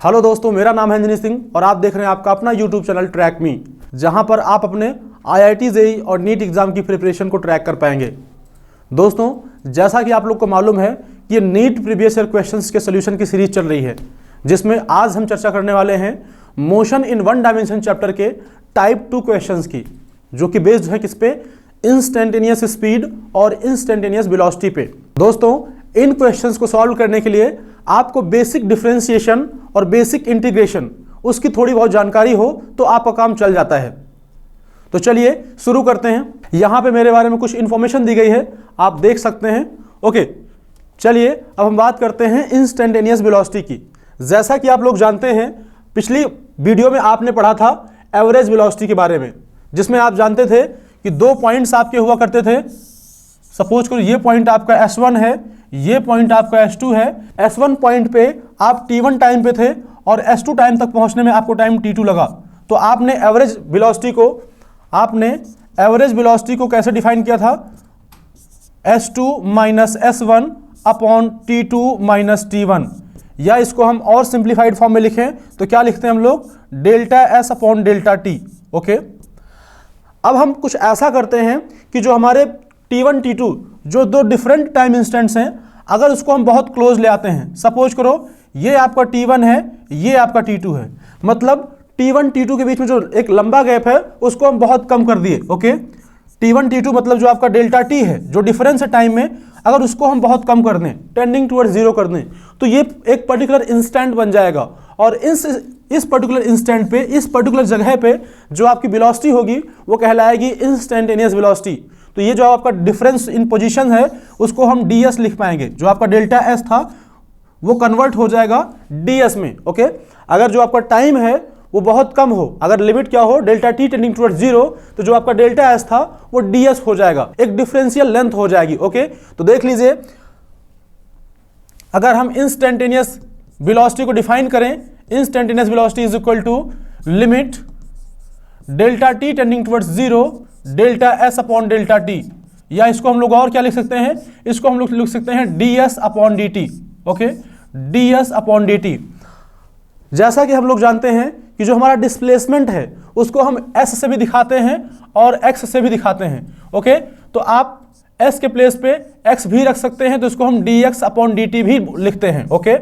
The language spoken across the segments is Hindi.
हेलो दोस्तों, मेरा नाम है अंजनी सिंह और आप देख रहे हैं आपका अपना यूट्यूब चैनल ट्रैक मी, जहां पर आप अपने IIT जेईई और नीट एग्जाम की प्रिपरेशन को ट्रैक कर पाएंगे। दोस्तों, जैसा कि आप लोग को मालूम है कि नीट प्रीवियस ईयर क्वेश्चंस के सोल्यूशन की सीरीज चल रही है, जिसमें आज हम चर्चा करने वाले हैं motion in one dimension chapter के टाइप 2 क्वेश्चंस की, जो कि बेस्ड है किस पे, इंस्टेंटेनियस स्पीड और इंस्टेंटेनियस वेलोसिटी पे। दोस्तों, इन क्वेश्चंस को सॉल्व करने के लिए आपको बेसिक डिफरेंशिएशन और बेसिक इंटीग्रेशन उसकी थोड़ी बहुत जानकारी हो तो आपका काम चल जाता है। तो चलिए शुरू करते हैं। यहां पे मेरे बारे में कुछ इंफॉर्मेशन दी गई है, आप देख सकते हैं। ओके, चलिए अब हम बात करते हैं इंस्टेंटेनियस वेलोसिटी की। जैसा कि आप लोग जानते हैं, पिछली वीडियो में आपने पढ़ा था एवरेज वेलोसिटी के बारे में, जिसमें आप जानते थे कि दो पॉइंट्स आपके हुआ करते थे। सपोज करो ये पॉइंट आपका S1 है, ये पॉइंट आपका S2 है। S1 पॉइंट पे आप T1 टाइम पे थे और S2 टाइम तक पहुंचने में आपको टाइम T2 लगा। तो आपने एवरेज वेलोसिटी को कैसे डिफाइन किया था? S2 minus S1 upon T2 minus T1, या इसको हम और सिंप्लीफाइड फॉर्म में लिखें तो क्या लिखते हैं हम लोग? Delta S upon delta T। Okay, अब हम कुछ ऐसा करते हैं कि जो हमारे T1 T2 जो दो डिफरेंट टाइम इंस्टेंट्स हैं, अगर उसको हम बहुत क्लोज ले आते हैं, सपोज करो ये आपका T1 है, ये आपका T2 है, मतलब T1 T2 के बीच में जो एक लंबा गैप है उसको हम बहुत कम कर दिए। ओके, T1 T2 मतलब जो आपका डेल्टा T है, जो डिफरेंस है टाइम में, अगर उसको हम बहुत कम कर दें, टेंडिंग टुवर्ड्स जीरो कर दें, तो ये एक पर्टिकुलर इंस्टेंट बन जाएगा। और इस पर्टिकुलर इंस्टेंट पे, इस पर्टिकुलर जगह पे जो आपकी वेलोसिटी होगी वो कहलाएगी इंस्टेंटेनियस वेलोसिटी। तो ये जो आपका डिफरेंस इन पोजीशन है उसको हम ds लिख पाएंगे। जो आपका डेल्टा S था वो कन्वर्ट हो जाएगा ds में। ओके, अगर जो आपका टाइम है वो बहुत कम हो, अगर लिमिट क्या हो, delta T tending towards zero, तो जो आपका डेल्टा S था वो ds हो जाएगा, एक डिफरेंशियल लेंथ हो जाएगी। ओके, तो देख लीजिए, अगर हम इंस्टेंटेनियस वेलोसिटी को डिफाइन करें, instantaneous velocity is equal to limit delta T tending towards zero delta S upon delta T, या इसको हम लोग और क्या लिख सकते हैं? इसको हम लोग लिख सकते हैं ds upon dt। Okay, ds upon dt। जैसा कि हम लोग जानते हैं कि जो हमारा डिस्प्लेसमेंट है उसको हम s से भी दिखाते हैं और x से भी दिखाते हैं। ओके, तो आप s के प्लेस पे x भी रख सकते हैं, तो इसको हम dx अपॉन dt भी लिखते हैं। ओके,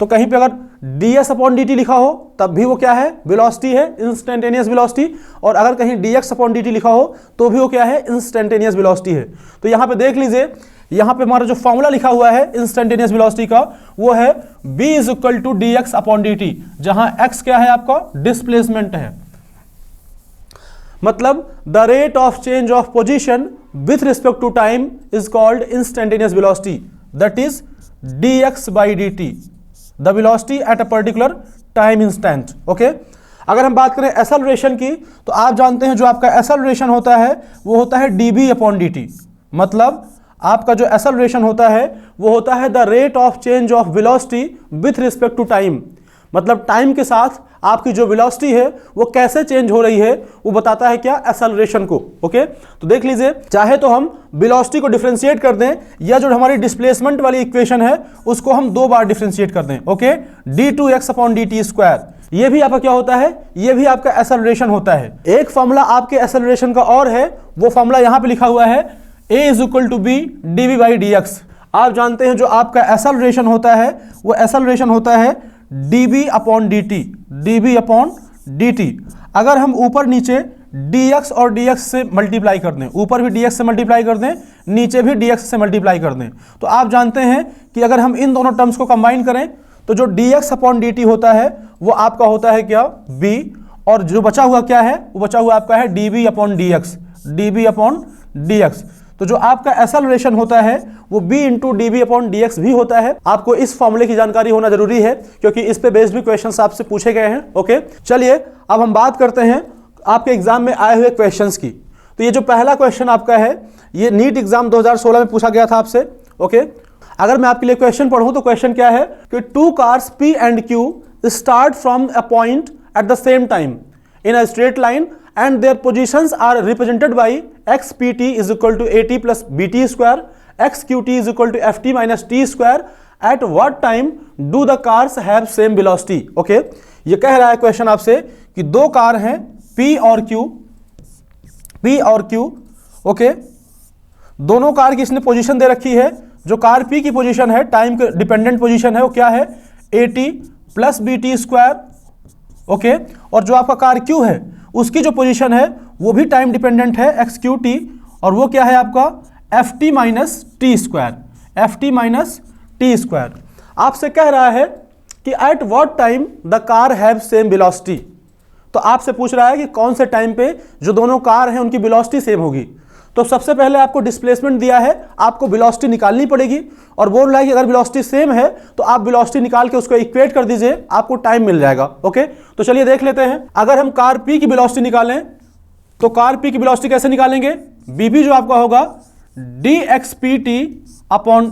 तो कहीं पे अगर ds अपॉन dt लिखा हो तब भी वो क्या है? वेलोसिटी है, इंस्टेंटेनियस वेलोसिटी। और अगर कहीं dx अपॉन dt लिखा हो तो भी वो क्या है? इंस्टेंटेनियस वेलोसिटी है। तो यहाँ पे देख लीजिए, यहाँ पे हमारा जो फॉर्मूला लिखा हुआ है इंस्टेंटेनियस वेलोसिटी का, वो है v is equal to dx upon dt, जहां x क्या है? आपका डिस्प्लेसमेंट है। मतलब the rate of change of position with respect to time is called instantaneous velocity, that is dx by dt, the velocity at a particular time instant. Okay, अगर हम बात करें एक्सेलरेशन की, तो आप जानते हैं जो आपका एक्सेलरेशन होता है वो होता है db अपॉन dt। मतलब आपका जो एक्सेलरेशन होता है वो होता है the rate of change of velocity with respect to time. मतलब टाइम के साथ आपकी जो वेलोसिटी है वो कैसे चेंज हो रही है वो बताता है क्या? एक्सेलरेशन को। ओके, तो देख लीजिए, चाहे तो हम वेलोसिटी को डिफरेंशिएट कर दें, या जो हमारी डिस्प्लेसमेंट वाली इक्वेशन है उसको हम दो बार डिफरेंशिएट कर दें। Okay, d2x upon dt square, ये भी आपका क्या होता है? ये भी आपका एक्सेलरेशन होता है। एक फॉर्मूला आपके एक्सेलरेशन का और है, वो फॉर्मूला यहां पे लिखा हुआ है a is equal to b dv by dx। आप जानते हैं जो आपका एक्सेलरेशन होता है वो एक्सेलरेशन होता है db upon dt, db upon dt। अगर हम ऊपर नीचे dx और dx से मल्टीप्लाई कर दें, ऊपर भी dx से मल्टीप्लाई कर दें, नीचे भी dx से मल्टीप्लाई कर दें, तो आप जानते हैं कि अगर हम इन दोनों टर्म्स को कंबाइन करें तो जो dx अपॉन dt होता है वो आपका होता है क्या? b, और जो बचा हुआ क्या है? वो बचा हुआ आपका है db upon dx, db upon dx। तो जो आपका एक्सेलरेशन होता है वो b into db upon dx भी होता है। आपको इस फॉर्मूले की जानकारी होना जरूरी है, क्योंकि इस पे बेस्ड भी क्वेश्चंस आपसे पूछे गए हैं। ओके, चलिए अब हम बात करते हैं आपके एग्जाम में आए हुए क्वेश्चंस की। तो ये जो पहला क्वेश्चन आपका है, ये नीट एग्जाम 2016 में पूछा गया था आपसे। ओके, अगर मैं आपके लिए क्वेश्चन पढ़ूं तो क्वेश्चन क्या है कि two cars P and Q start from a point at the same time in a straight line and their positions are represented by xpt is equal to at plus bt square, xqt is equal to ft minus t square at what time do the cars have same velocity. Okay, ये कह रहा है क्वेश्चन आपसे कि दो कार हैं P और Q। ओके, दोनों कार की इसने पोजीशन दे रखी है। जो कार P की पोजीशन है, टाइम के डिपेंडेंट पोजीशन है, वो क्या है, AT plus BT square. Okay, और जो आपका कार Q है उसकी जो पोजीशन है वो भी टाइम डिपेंडेंट है, XQT, और वो क्या है आपका FT माइनस टी स्क्वायर। आपसे कह रहा है कि at what time the car have same velocity. तो आपसे पूछ रहा है कि कौन से टाइम पे जो दोनों कार हैं उनकी वेलोसिटी सेम होगी। तो सबसे पहले आपको डिस्प्लेसमेंट दिया है, आपको वेलोसिटी निकालनी पड़ेगी, और बोल रहा है कि अगर वेलोसिटी सेम है तो आप वेलोसिटी निकाल के उसको इक्वेट कर दीजिए, आपको टाइम मिल जाएगा। ओके, तो चलिए देख लेते हैं। अगर हम कार P की वेलोसिटी निकालें तो कार P की वेलोसिटी कैसे निकालेंगे, BB जो आपका होगा dxpt अपॉन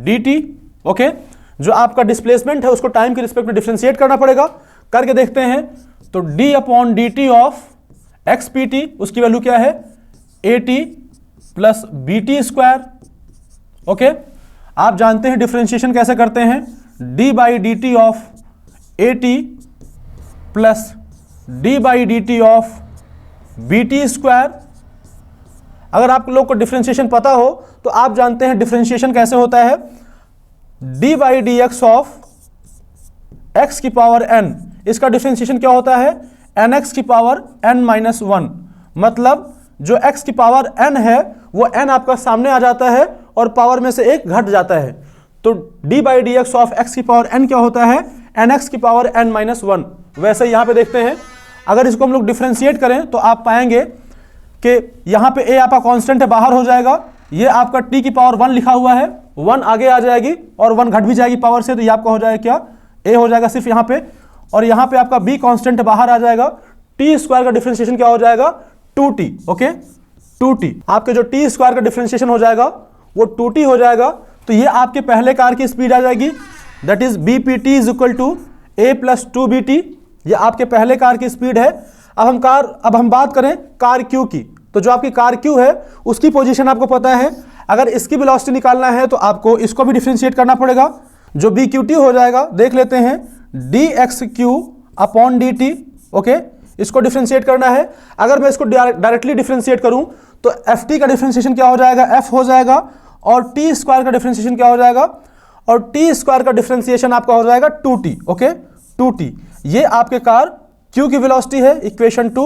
dt। ओके, जो आपका डिस्प्लेसमेंट है उसको टाइम के रिस्पेक्ट में डिफरेंशिएट करना पड़ेगा, करके देखते हैं। तो d upon dt of xpt, उसकी वैल्यू क्या है, AT plus BT square. Okay, आप जानते हैं डिफरेंशिएशन कैसे करते हैं, d by dt of AT plus d by dt of BT square. अगर आप लोग को डिफरेंशिएशन पता हो तो आप जानते हैं डिफरेंशिएशन कैसे होता है, d by d x of x की पावर n, इसका डिफरेंशिएशन क्या होता है, nx की पावर n माइनस 1। मतलब जो x की पावर n है वो n आपका सामने आ जाता है और पावर में से एक घट जाता है। तो d by d x of x की पावर n क्या होता है, nx की पावर n माइनस 1। वैसे यहाँ पे देखते हैं, अगर इसको हम लोग डिफरेंशिएट करें तो आप पाएंगे कि यहाँ पे a आपका कांस्टेंट है, बाहर हो जाएगा। ये आपका t की पावर 1 लिखा हुआ है, 1 आगे आ जाएगी और 1 घट भी जाएगी पावर से, तो ये आपका हो जाएगा क्या, a हो जाएगा सिर्फ यहाँ पे। और यहाँ पे आपका b कांस्टेंट है, बाहर आ जाएगा। t स्क्वायर का डिफरेंशिएशन क्या हो जाएगा, 2t। ओके, 2t, आपके जो t स्क्वायर का डिफरेंशिएशन हो जाएगा वो 2t हो जाएगा। तो ये आपके पहले कार की स्पीड आ जाएगी, that is bpt is equal to a plus 2bt। ये आपके पहले कार की स्पीड है। अब हम बात करें कार Q की, तो जो आपकी कार Q है उसकी पोजीशन आपको पता है। अगर इसकी वेलोसिटी निकालना है तो आपको इसको भी डिफरेंशिएट करना पड़ेगा, जो BQT हो जाएगा, देख लेते हैं, dxq अपॉन dt। ओके, इसको डिफरेंशिएट करना है। अगर मैं इसको डायरेक्टली डिफरेंशिएट करूं तो ft का डिफरेंशिएशन क्या हो जाएगा, f हो जाएगा, और t स्क्वायर का डिफरेंशिएशन क्या हो जाएगा, और t स्क्वायर का डिफरेंशिएशन आपका हो जाएगा 2t। ओके, 2t, ये आपके कार Q की वेलोसिटी है, इक्वेशन 2।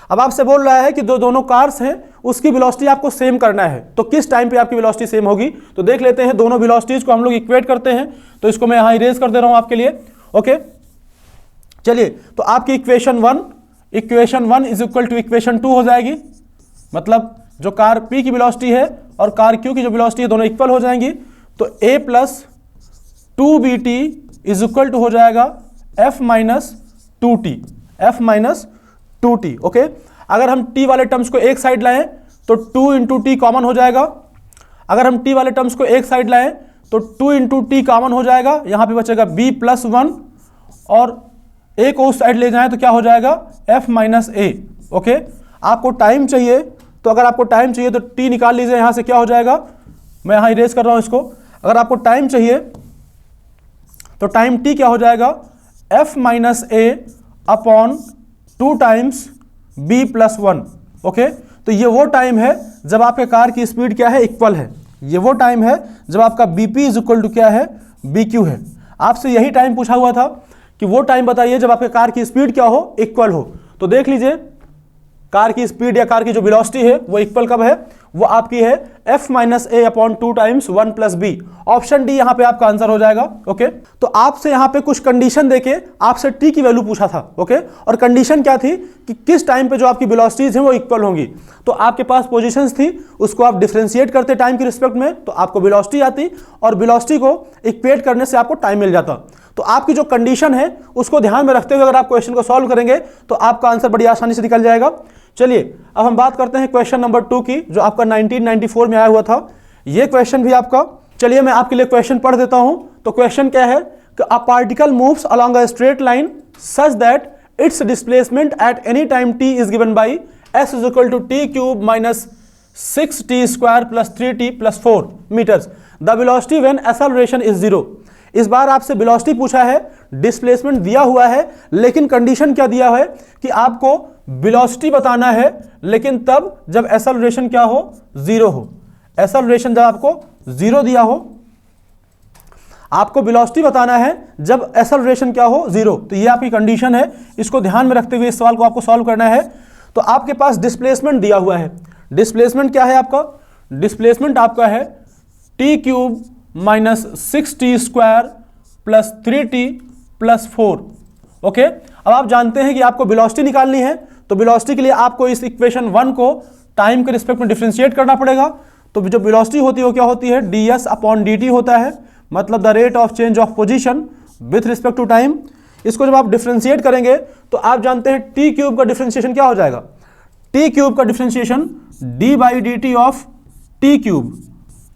अब आपसे बोल रहा है कि दोनों कार्स हैं उसकी वेलोसिटी आपको सेम करना है, तो किस टाइम पे आपकी वेलोसिटी सेम होगी। तो देख लेते हैं, दोनों वेलोसिटीज को हम लोग इक्वेट करते हैं। तो इसको मैं यहाँ इरेज कर दे रहा हूँ आपके लिए। ओके, चलिए, तो आपकी equation 1 is equal to equation 2 हो जाएगी। मतलब जो कार P की वेलोसिटी है और कार Q की जो वेलोसिटी है दोनों इक्वल हो जाएंगी। तो a plus 2bt is equal to हो जाएगा f माइनस 2t। ओके, अगर हम t वाले टर्म्स को एक साइड लाएं तो 2 इंटू टी कॉमन हो जाएगा। अगर हम t वाले टर्म्स को एक साइड लाएं तो 2 इंटू टी कॉमन हो जाएगा, यहाँ पे बचेगा b प्लस 1, और a को उस साइड ले जाएं तो क्या हो जाएगा, f माइनस a। ओके, आपको टाइम चाहिए, तो अगर आपको टाइम चाहिए तो t निकाल लीजिए, यहाँ से क्या हो जाएगा, मैं यहाँ इरेज कर रहा हूँ इसको। अगर आपको टाइम चाहिए तो टाइम t क्या हो जाएगा, f minus a upon 2 times b plus 1। Okay, तो ये वो टाइम है जब आपके कार की स्पीड क्या है, इक्वल है। ये वो टाइम है जब आपका bp इज इक्वल टू क्या है, bq है। आपसे यही टाइम पूछा हुआ था कि वो टाइम बताइए जब आपके कार की स्पीड क्या हो, इक्वल हो। तो देख लीजिए, कार की स्पीड या कार की जो वेलोसिटी है वो इक्वल कब है, वो आपकी है f minus a upon 2 times 1 plus b। Option D यहाँ पे आपका आंसर हो जाएगा। ओके, तो आपसे यहाँ पे कुछ कंडीशन देके आपसे t की वैल्यू पूछा था। ओके, और कंडीशन क्या थी कि किस टाइम पे जो आपकी वेलोसिटीज हैं वो इक्वल होंगी। तो आपके पास पोजीशंस थी, उसको आप डिफरेंशिएट करते टाइम के रिस्पेक्ट में तो आपको वेलोसिटी आती, और वेलोसिटी को इक्वेट करने से आपको टाइम मिल जाता। तो आपकी जो कंडीशन है उसको ध्यान में रखते हुए अगर आप क्वेश्चन को सॉल्व करेंगे तो आपका आंसर बड़ी आसानी से निकल जाएगा। चलिए, अब हम बात करते हैं क्वेश्चन नंबर 2 की, जो आपका 1994 में आया हुआ था। ये क्वेश्चन भी आपका, चलिए मैं आपके लिए क्वेश्चन पढ़ देता हूं। तो क्वेश्चन क्या है कि a particle moves along a straight line such that its displacement at any time t is given by s is equal to t cube minus 6t square plus 3t plus 4 metres. The velocity when acceleration is 0 इस बार आपसे वेलोसिटी पूछा है, डिस्प्लेसमेंट दिया हुआ है, लेकिन कंडीशन क्या दिया है कि आपको वेलोसिटी बताना है, लेकिन तब जब एक्सेलरेशन क्या हो, जीरो हो। एक्सेलरेशन जब आपको जीरो दिया हो, आपको वेलोसिटी बताना है जब एक्सेलरेशन क्या हो, जीरो। तो ये आपकी कंडीशन है, इसको ध्यान में रखते हुए इस सवाल को आपको सॉल्व करना है। तो आपके पास डिस्प्लेसमेंट दिया हुआ है, डिस्प्लेसमेंट क्या है आपका, डिस्प्लेसमेंट आपका है T cube minus 6t square plus 3t plus 4। Okay, अब आप जानते हैं कि आपको वेलोसिटी निकालनी है, तो वेलोसिटी के लिए आपको इस इक्वेशन 1 को टाइम के रिस्पेक्ट में डिफरेंशिएट करना पड़ेगा। तो जो वेलोसिटी होती है वो क्या होती है, ds अपॉन dt होता है, मतलब the rate of change of position with respect to time. इसको जब आप डिफरेंशिएट करेंगे तो आप जानते हैं टी क्यूब का डिफरेंशिएशन क्या हो जाएगा, टी क्यूब का differentiation D by D T of T cube,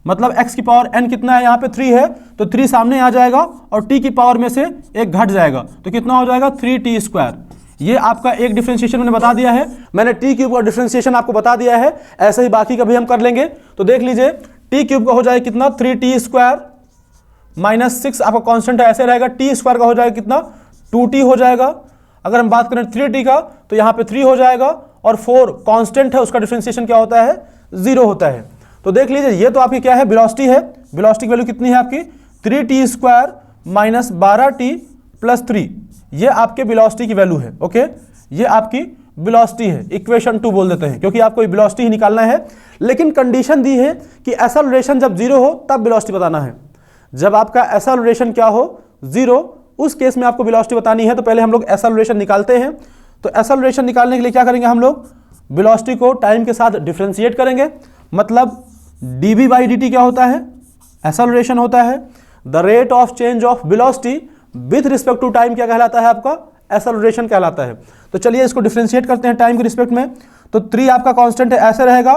मतलब x की पावर n कितना है, यहाँ पे 3 है तो 3 सामने आ जाएगा और t की पावर में से एक घट जाएगा, तो कितना हो जाएगा 3t स्क्वायर। ये आपका एक डिफरेंशिएशन मैंने बता दिया है, मैंने टी क्यूब का डिफरेंशिएशन आपको बता दिया है, ऐसे ही बाकी का भी हम कर लेंगे। तो देख लीजिए टी क्यूब का हो जाएगा कितना, 3t स्क्वायर माइनस 6 आपका कांस्टेंट है, ऐसे रहेगा, टी स्क्वायर का हो जाएगा कितना, 2t हो जाएगा। अगर हम बात करें 3t का तो यहाँ पे 3 हो जाएगा, और 4 कांस्टेंट है, उसका डिफरेंशिएशन क्या होता है, 0 होता है। तो देख लीजिए ये तो आपकी क्या है, वेलोसिटी है, वेलोसिटी की वैल्यू कितनी है आपकी 3t square minus 12t plus 3, ये आपके वेलोसिटी की वैल्यू है। ओके, ये आपकी वेलोसिटी है, इक्वेशन 2 बोल देते हैं, क्योंकि आपको वेलोसिटी ही निकालना है। लेकिन कंडीशन दी है कि एक्सेलरेशन जब जीरो हो तब वेलोसिटी बताना है। जब आपका एक्सेलरेशन क्या हो, जीरो, उस केस में आपको वेलोसिटी बतानी है। तो पहले हम लोग एक्सेलरेशन निकालते हैं। तो एक्सेलरेशन निकालने के लिए क्या करेंगे हम लोग, वेलोसिटी को टाइम के साथ डिफरेंशिएट करेंगे, मतलब dv बाई dt क्या होता है, एक्सेलरेशन होता है। The rate of change of velocity with respect to time क्या कहलाता है आपका, एक्सेलरेशन कहलाता है। तो चलिए इसको डिफरेंशिएट करते हैं टाइम के रिस्पेक्ट में। तो 3 आपका कांस्टेंट है, ऐसे रहेगा,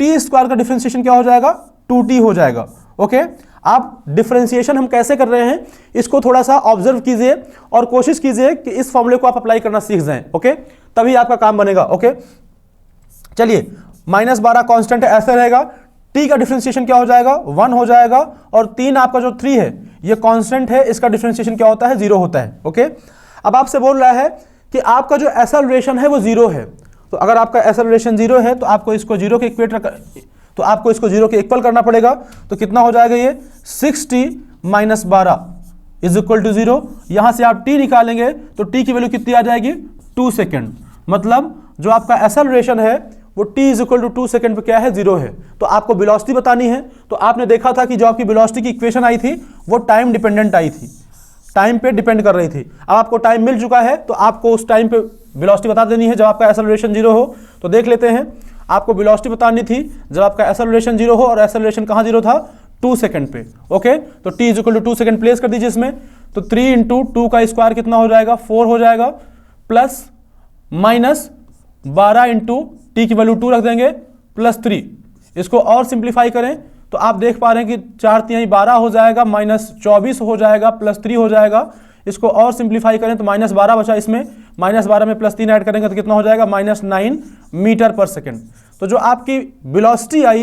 t स्क्वायर का डिफरेंशिएशन क्या हो जाएगा, 2t हो जाएगा। ओके, आप डिफरेंशिएशन हम कैसे कर रहे हैं इसको थोड़ा सा ऑब्जर्व कीजिए और कोशिश कीजिए कि इस फॉर्मूले को आप अप्लाई करना सीख जाएं। ओके, तभी आपका काम बनेगा। ओके, चलिए -12 कांस्टेंट है, ऐसे रहेगा, t का डिफरेंशिएशन क्या हो जाएगा, 1 हो जाएगा, और 3 आपका जो 3 है ये कांस्टेंट है, इसका डिफरेंशिएशन क्या होता है, 0 होता है। ओके, अब आपसे बोल रहा है कि आपका जो एक्सेलरेशन है वो 0 है। तो अगर आपका एक्सेलरेशन 0 है तो आपको इसको 0 के इक्वल करना पड़ेगा। तो कितना हो जाएगा ये, 6t minus 12 is equal to 0। यहां से आप t निकालेंगे तो t की वैल्यू कितनी आ जाएगी, 2 सेकेंड, मतलब जो आपका एक्सेलरेशन है वो t is equal to 2 second पे क्या है, 0 है। तो आपको वेलोसिटी बतानी है। तो आपने देखा था कि जो आपकी वेलोसिटी की इक्वेशन आई थी वो टाइम डिपेंडेंट आई थी, टाइम पे डिपेंड कर रही थी। अब आपको टाइम मिल चुका है तो आपको उस टाइम पे वेलोसिटी बता देनी है जब आपका एक्सेलरेशन 0 हो। तो देख लेते हैं, आपको वेलोसिटी बतानी थी जब आपका एक्सेलरेशन 0 हो, और एक्सेलरेशन कहाँ 0 था, 2 सेकेंड पे। ओके, तो t is equal to 2 second place कर दीजिए इसमें। तो 3 इंटू 2 का स्क्वायर कितना हो जाएगा, 4 हो जाएगा, प्लस माइनस 12 इंटू टी की वैल्यू 2 रख देंगे, प्लस 3। इसको और सिंप्लीफाई करें तो आप देख पा रहे हैं कि 4 3 12 हो जाएगा, माइनस 24 हो जाएगा, प्लस 3 हो जाएगा। इसको और सिंप्लीफाई करें तो -12 बचा, इसमें -12 में प्लस 3 ऐड करेंगे तो कितना हो जाएगा, -9 मीटर पर सेकेंड। तो जो आपकी वेलोसिटी आई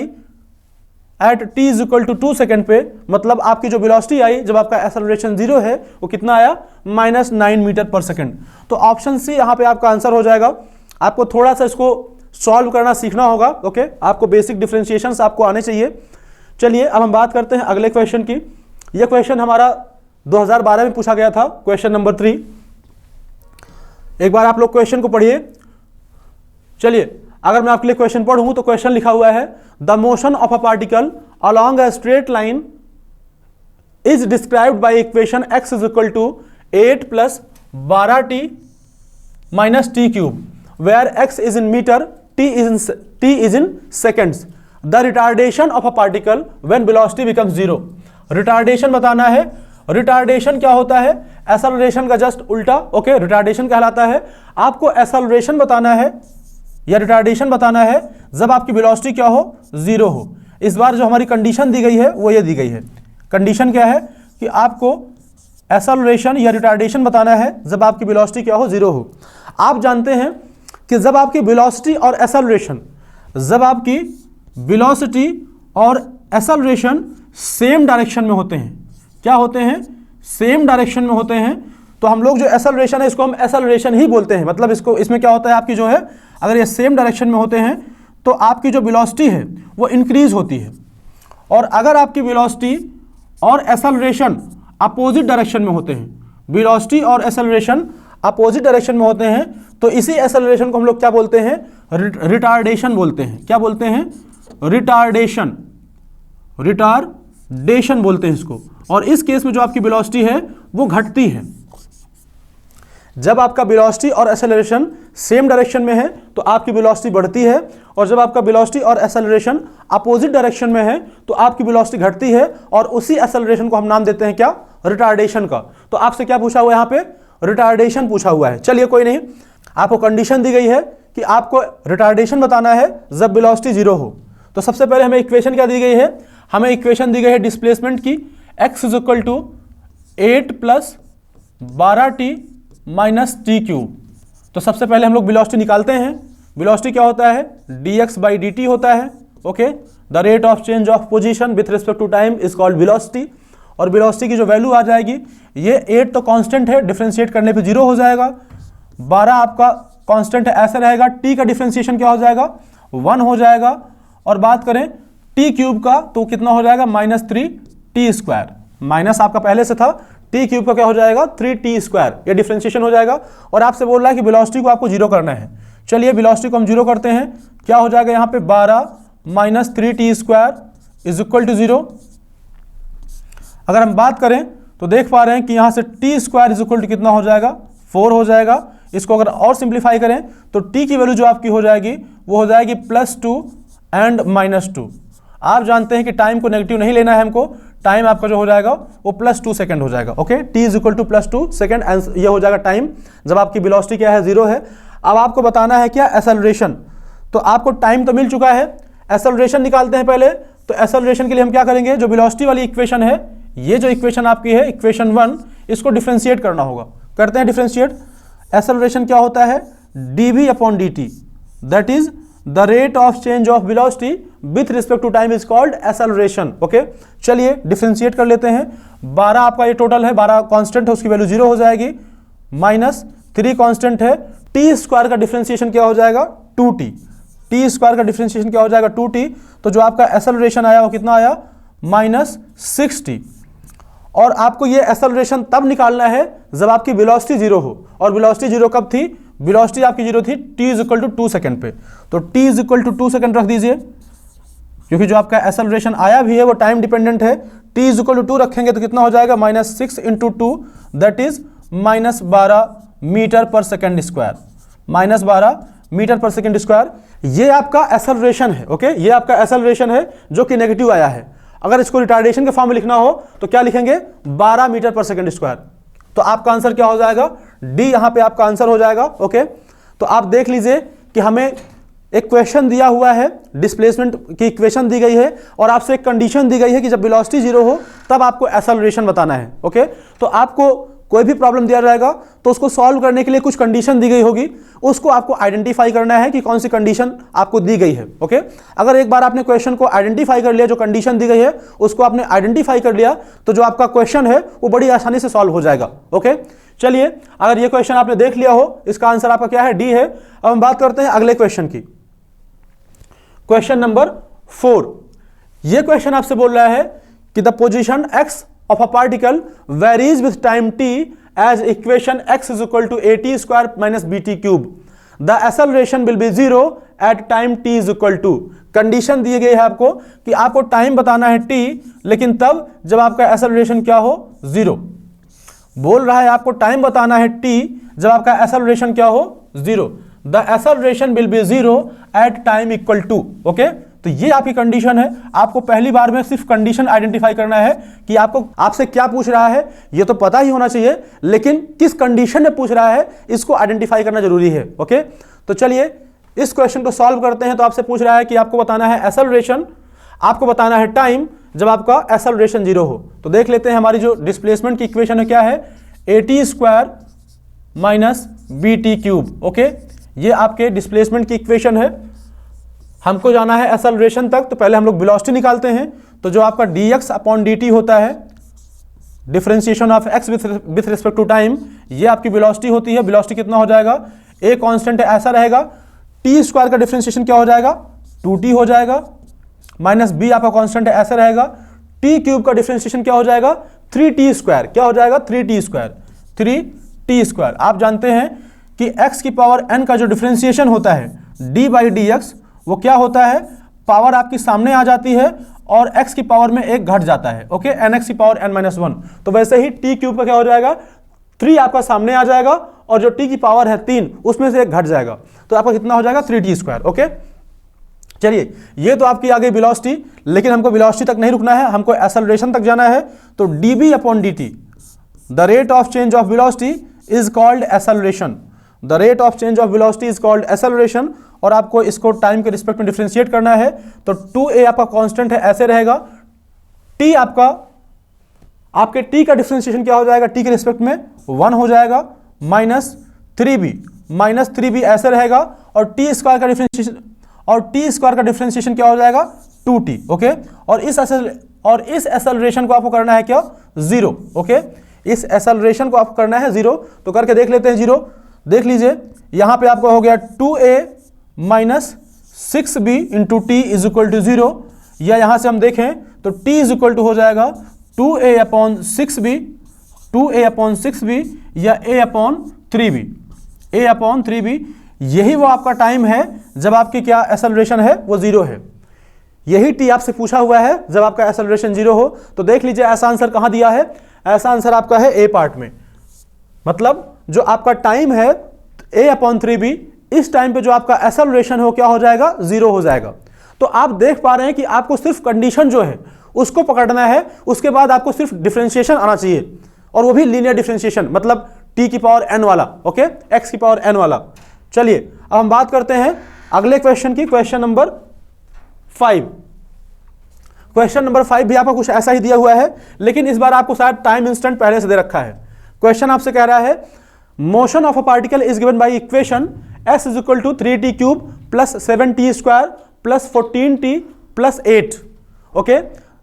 at t is equal to 2 second पे, मतलब आपकी जो वेलोसिटी आई जब आपका एक्सेलरेशन 0 है वो कितना आया, -9 मीटर पर सेकेंड। तो ऑप्शन सी यहाँ पे आपका आंसर हो जाएगा। आपको थोड़ा सा इसको सॉल्व करना सीखना होगा। ओके, आपको बेसिक डिफरेंशिएशंस आपको आने चाहिए। चलिए अब हम बात करते हैं अगले क्वेश्चन की। यह क्वेश्चन हमारा 2012 में पूछा गया था, क्वेश्चन नंबर 3। एक बार आप लोग क्वेश्चन को पढ़िए। चलिए, अगर मैं आपके लिए क्वेश्चन पढ़ूं तो क्वेश्चन लिखा हुआ है, the motion of a particle along a straight line is described by equation x is equal to 8 plus 12t minus t cube, where x is in metre, t is in seconds. The retardation of a particle when velocity becomes 0. Retardation बताना है। रिटार्डेशन क्या होता है, एक्सेलरेशन का जस्ट उल्टा। ओके, रिटार्डेशन कहलाता है। आपको एक्सेलरेशन बताना है या रिटार्डेशन बताना है जब आपकी वेलोसिटी क्या हो, 0 हो। इस बार जो हमारी कंडीशन दी गई है वो ये दी गई है। कंडीशन क्या है कि आपको एक्सेलरेशन या रिटार्डेशन बताना है जब आपकी वेलोसिटी क्या हो, 0 हो। आप जानते हैं कि जब आपकी वेलोसिटी और एक्सेलरेशन, जब आपकी वेलोसिटी और एक्सेलरेशन सेम डायरेक्शन में होते हैं, क्या होते हैं, सेम डायरेक्शन में होते हैं तो हम लोग जो एक्सेलरेशन है इसको हम एक्सेलरेशन ही बोलते हैं। मतलब इसको इसमें क्या होता है आपकी जो है, अगर ये सेम डायरेक्शन में होते हैं तो आपकी जो वेलोसिटी है वो इंक्रीज होती है, और अगर आपकी वेलोसिटी और एक्सेलरेशन अपोजिट डायरेक्शन में होते हैं, वेलोसिटी और एक्सेलरेशन अपोजिट डायरेक्शन में होते हैं, तो इसी एक्सेलरेशन को हम लोग क्या बोलते हैं, रिटार्डेशन बोलते हैं। क्या बोलते हैं? रिटार्डेशन, रिटार्डेशन बोलते हैं इसको। और इस केस में जो आपकी वेलोसिटी है वो घटती है। जब आपका वेलोसिटी और एक्सेलरेशन सेम डायरेक्शन में है तो आपकी वेलोसिटी बढ़ती है, और जब आपका वेलोसिटी और एक्सेलरेशन अपोजिट डायरेक्शन में है तो आपकी वेलोसिटी घटती है, और उसी एक्सेलरेशन को हम नाम देते हैं क्या, रिटार्डेशन का। तो आपसे क्या पूछा हुआ है यहाँ पे, रिटार्डेशन पूछा हुआ है। चलिए कोई नहीं, आपको कंडीशन दी गई है कि आपको रिटार्डेशन बताना है जब वेलोसिटी 0 हो। तो सबसे पहले हमें इक्वेशन क्या दी गई है, हमें इक्वेशन दी गई है डिस्प्लेसमेंट की, x is equal to 8 + 12t - t³। तो सबसे पहले हम लोग वेलोसिटी निकालते हैं। वेलोसिटी क्या होता है, dx/dt होता है। Okay, the rate of change of position with respect to time is called velocity. और वेलोसिटी की जो वैल्यू आ जाएगी, ये 8 तो कांस्टेंट है, डिफरेंशिएट करने पे 0 हो जाएगा। 12 आपका कांस्टेंट है, ऐसा रहेगा। t का डिफरेंशिएशन क्या हो जाएगा, 1 हो जाएगा। और बात करें t³ का तो कितना हो जाएगा, -3t²। माइनस आपका पहले से था, t³ का क्या हो जाएगा, 3t²। ये डिफरेंशिएशन हो जाएगा। और आपसे बोल रहा है कि वेलोसिटी को आपको 0 करना है। चलिए वेलोसिटी को हम 0 करते हैं। क्या हो जाएगा यहाँ पे, 12 - 3t² = 0। अगर हम बात करें तो देख पा रहे हैं कि यहाँ से t² = कितना हो जाएगा, 4 हो जाएगा। इसको अगर और सिंप्लीफाई करें तो t की वैल्यू जो आपकी हो जाएगी वो हो जाएगी +2 एंड -2। आप जानते हैं कि टाइम को नेगेटिव नहीं लेना है हमको, टाइम आपका जो हो जाएगा वो +2 सेकंड हो जाएगा। ओके, t = +2 सेकंड, ये हो जाएगा टाइम जब आपकी वेलोसिटी क्या है, 0 है। अब आपको बताना है क्या, एक्सेलरेशन। तो आपको टाइम तो मिल चुका है, एक्सेलरेशन निकालते हैं पहले। तो एक्सेलरेशन के लिए हम क्या करेंगे, जो वेलोसिटी वाली इक्वेशन है, ये जो इक्वेशन आपकी है इक्वेशन 1, इसको डिफरेंशिएट करना होगा। करते हैं डिफरेंशिएट। एक्सेलरेशन क्या होता है, dv/dt, that is the rate of change of velocity with respect to time is called acceleration. Okay, चलिए डिफरेंशिएट कर लेते हैं। 12 आपका ये टोटल है, 12 कांस्टेंट है, उसकी वैल्यू 0 हो जाएगी। -3 कांस्टेंट है, t² का डिफरेंशिएशन क्या हो जाएगा, 2t। t² का डिफरेंशिएशन क्या हो जाएगा, 2t। तो जो आपका एक्सेलरेशन आया वो कितना आया, -60। और आपको ये एक्सेलरेशन तब निकालना है जब आपकी वेलोसिटी 0 हो। और वेलोसिटी 0 कब थी, वेलोसिटी आपकी 0 थी t = 2 सेकंड पे। तो t = 2 सेकंड रख दीजिए, क्योंकि जो आपका एक्सेलरेशन आया भी है वो टाइम डिपेंडेंट है। t = 2 रखेंगे तो कितना हो जाएगा, -6 × 2 दैट इज -12 मीटर/सेकंड²। -12 मीटर/सेकंड²। ये आपका एक्सेलरेशन है। ओके, ये आपका एक्सेलरेशन है जो कि नेगेटिव आया है। अगर इसको रिटार्डेशन के फॉर्म में लिखना हो तो क्या लिखेंगे, 12 मीटर/सेकंड²। तो आपका आंसर क्या हो जाएगा, डी यहाँ पे आपका आंसर हो जाएगा। ओके, तो आप देख लीजिए कि हमें एक क्वेश्चन दिया हुआ है, डिस्प्लेसमेंट की इक्वेशन दी गई है, और आपसे एक कंडीशन दी गई है कि जब वेलोसिटी 0 हो तब आपको एक्सेलरेशन बताना है। ओके, तो आपको कोई भी प्रॉब्लम दिया जाएगा तो उसको सॉल्व करने के लिए कुछ कंडीशन दी गई होगी, उसको आपको आइडेंटिफाई करना है कि कौन सी कंडीशन आपको दी गई है। ओके, अगर एक बार आपने क्वेश्चन को आइडेंटिफाई कर लिया, जो कंडीशन दी गई है उसको आपने आइडेंटिफाई कर लिया, तो जो आपका क्वेश्चन है वो बड़ी आसानी से सॉल्व हो जाएगा। ओके, चलिए अगर ये क्वेश्चन आपने देख लिया हो, इसका आंसर आपका क्या है, डी है। अब हम बात करते हैं अगले क्वेश्चन की, क्वेश्चन नंबर 4। ये क्वेश्चन आपसे बोल रहा है कि the position x of a particle varies with time t as equation x is equal to at² - bt³. The acceleration will be 0 at time t is equal to। Condition दी गई है आपको कि आपको टाइम बताना है t, लेकिन तब जब आपका एक्सेलरेशन क्या हो, 0। बोल रहा है आपको टाइम बताना है t जब आपका एक्सेलरेशन क्या हो, 0। The acceleration will be 0 at time equal to. Okay, तो ये आपकी कंडीशन है। आपको पहली बार में सिर्फ कंडीशन आइडेंटिफाई करना है कि आपको आपसे क्या पूछ रहा है, ये तो पता ही होना चाहिए, लेकिन किस कंडीशन में पूछ रहा है इसको आइडेंटिफाई करना जरूरी है। ओके, तो चलिए इस क्वेश्चन को सॉल्व करते हैं। तो आपसे पूछ रहा है कि आपको बताना है एक्सेलरेशन, आपको बताना है टाइम जब आपका एक्सेलरेशन 0 हो। तो देख लेते हैं हमारी जो डिस्प्लेसमेंट की इक्वेशन है क्या है, at² - bt³। ओके, ये आपके डिस्प्लेसमेंट की इक्वेशन है। हमको जाना है एक्सेलरेशन तक, तो पहले हम लोग वेलोसिटी निकालते हैं। तो जो आपका dx/dt होता है, differentiation of x with respect to time, ये आपकी वेलोसिटी होती है। वेलोसिटी कितना हो जाएगा, ए कांस्टेंट है ऐसा रहेगा, टी स्क्वायर का डिफरेंशिएशन क्या हो जाएगा 2t हो जाएगा, माइनस बी आपका कांस्टेंट है ऐसा रहेगा, टी क्यूब का डिफरेंशिएशन क्या हो जाएगा 3t स्क्वायर, क्या हो जाएगा 3t स्क्वायर, 3t स्क्वायर। आप जानते हैं कि x की पावर n का जो डिफरेंशिएशन होता है d बाई डी एक्स, वो क्या होता है, पावर आपकी सामने आ जाती है और x की पावर में एक घट जाता है, ओके, nx की पावर n-1। तो वैसे ही t क्यूब का क्या हो जाएगा 3 आपका सामने आ जाएगा और जो t की पावर है 3 उसमें से एक घट जाएगा, तो आपका कितना हो जाएगा 3t स्क्वायर, ओके। चलिए, ये तो आपकी आ गई वेलोसिटी, लेकिन हमको वेलोसिटी तक नहीं रुकना है, हमको एक्सेलरेशन तक जाना है। तो dB upon dt, the rate of change of velocity is called acceleration, the rate of change of velocity is called acceleration. और आपको इसको टाइम के रिस्पेक्ट में डिफरेंशिएट करना है, तो 2a आपका कांस्टेंट है ऐसे रहेगा, t आपका, आपके t का डिफरेंशिएशन क्या हो जाएगा t के रिस्पेक्ट में 1 हो जाएगा, माइनस 3b ऐसे रहेगा, और t स्क्वायर का डिफरेंशिएशन क्या हो जाएगा 2t, ओके। और इस एक्सेलरेशन को आपको करना है क्या 0, ओके, इस एक्सेलरेशन को आपको करना है 0। तो करके देख लेते हैं 0, देख लीजिए यहां पे आपका हो गया 2a minus 6b into t is equal to 0, या यहां से हम देखें तो t इज इक्वल टू हो जाएगा 2a अपॉन 6b या a अपॉन 3b, यही वो आपका टाइम है जब आपकी क्या एक्सेलरेशन है वो 0 है। यही t आपसे पूछा हुआ है जब आपका एक्सेलरेशन 0 हो। तो देख लीजिए ऐसा आंसर कहां दिया है, ऐसा आंसर आपका है ए पार्ट में, मतलब जो आपका टाइम है a अपॉन 3b, इस टाइम पे जो आपका एक्सेलरेशन हो क्या हो जाएगा 0 हो जाएगा। तो आप देख पा रहे हैं कि आपको सिर्फ कंडीशन जो है उसको पकड़ना है, उसके बाद आपको सिर्फ डिफरेंशिएशन आना चाहिए, और वो भी लीनियर डिफरेंशिएशन, मतलब t की पावर n वाला, ओके, x की पावर n वाला। चलिए अब हम बात करते हैं अगले क्वेश्चन की, क्वेश्चन नंबर 5। क्वेश्चन नंबर 5 भी आपको कुछ ऐसा ही दिया हुआ है, लेकिन इस बार आपको शायद टाइम इंस्टेंट पहले से दे रखा है। क्वेश्चन आपसे कह रहा है motion of a particle is given by equation s is equal to 3t cube plus 7t square plus 14t plus 8, okay.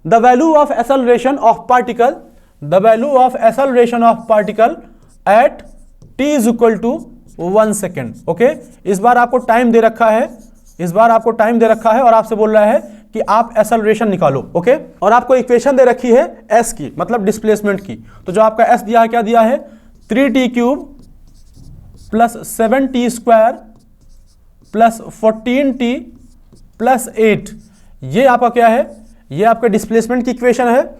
The value of acceleration of particle, the value of acceleration of particle at t is equal to 1 second, okay. इस बार आपको टाइम दे रखा है, और आपसे बोल रहा है कि आप एक्सेलरेशन निकालो, ओके। और आपको इक्वेशन दे रखी है s की, मतलब डिस्प्लेसमेंट की। तो जो आपका s दिया है क्या दिया है 3t cube plus 7t square plus 14t plus 8, ये आपका क्या है, ये आपका डिस्प्लेसमेंट की इक्वेशन है।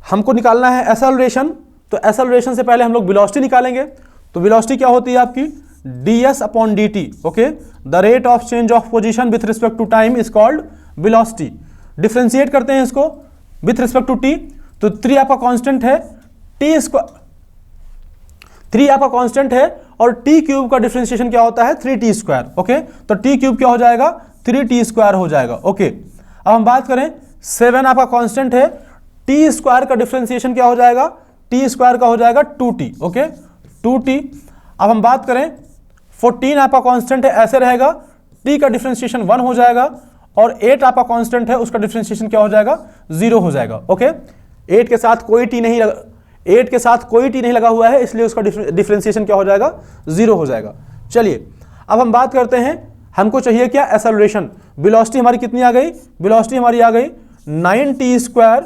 हमको निकालना है एक्सेलरेशन, तो एक्सेलरेशन से पहले हम लोग वेलोसिटी निकालेंगे। तो वेलोसिटी क्या होती है आपकी ds upon dt, okay. The rate of change of position with respect to time is called velocity. Differentiate करते हैं इसको विथ रिस्पेक्ट टू t, तो 3 आपका कांस्टेंट है, t स्क्वायर 3 आपका कांस्टेंट है, और t क्यूब का डिफरेंशिएशन क्या होता है 3t स्क्वायर, ओके। तो t क्यूब क्या हो जाएगा 3t स्क्वायर हो जाएगा, ओके। अब हम बात करें 7 आपका कांस्टेंट है, t स्क्वायर का डिफरेंशिएशन क्या हो जाएगा, t स्क्वायर का हो जाएगा 2t, ओके, 2t। अब हम बात करें 14 आपका कांस्टेंट है ऐसे रहेगा, t का डिफरेंशिएशन 1 हो जाएगा, और 8 आपका कांस्टेंट है उसका डिफरेंशिएशन क्या हो जाएगा 0 हो जाएगा, ओके। 8 के साथ कोई t नहीं लगा हुआ है, इसलिए उसका डिफरेंशिएशन क्या हो जाएगा 0 हो जाएगा। चलिए अब हम बात करते हैं, हमको चाहिए क्या एक्सेलरेशन। वेलोसिटी हमारी कितनी आ गई, वेलोसिटी हमारी आ गई 9t square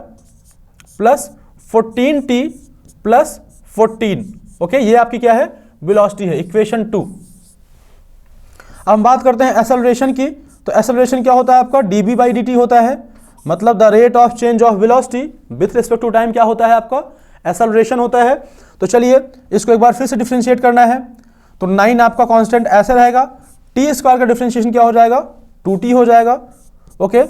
plus 14t plus 14, okay. ये आपकी क्या है वेलोसिटी है, इक्वेशन 2। अब हम बात करते हैं एक्सेलरेशन की। तो एक्सेलरेशन क्या होता है आपका dB बाई dt होता है, मतलब the rate of change of velocity with respect to time क्या होता है आपका एक्सेलरेशन होता है। तो चलिए इसको एक बार फिर से डिफरेंशिएट करना है। तो 9 आपका कांस्टेंट ऐसे रहेगा, t स्क्वायर का डिफरेंशिएशन क्या हो जाएगा 2t हो जाएगा, ओके।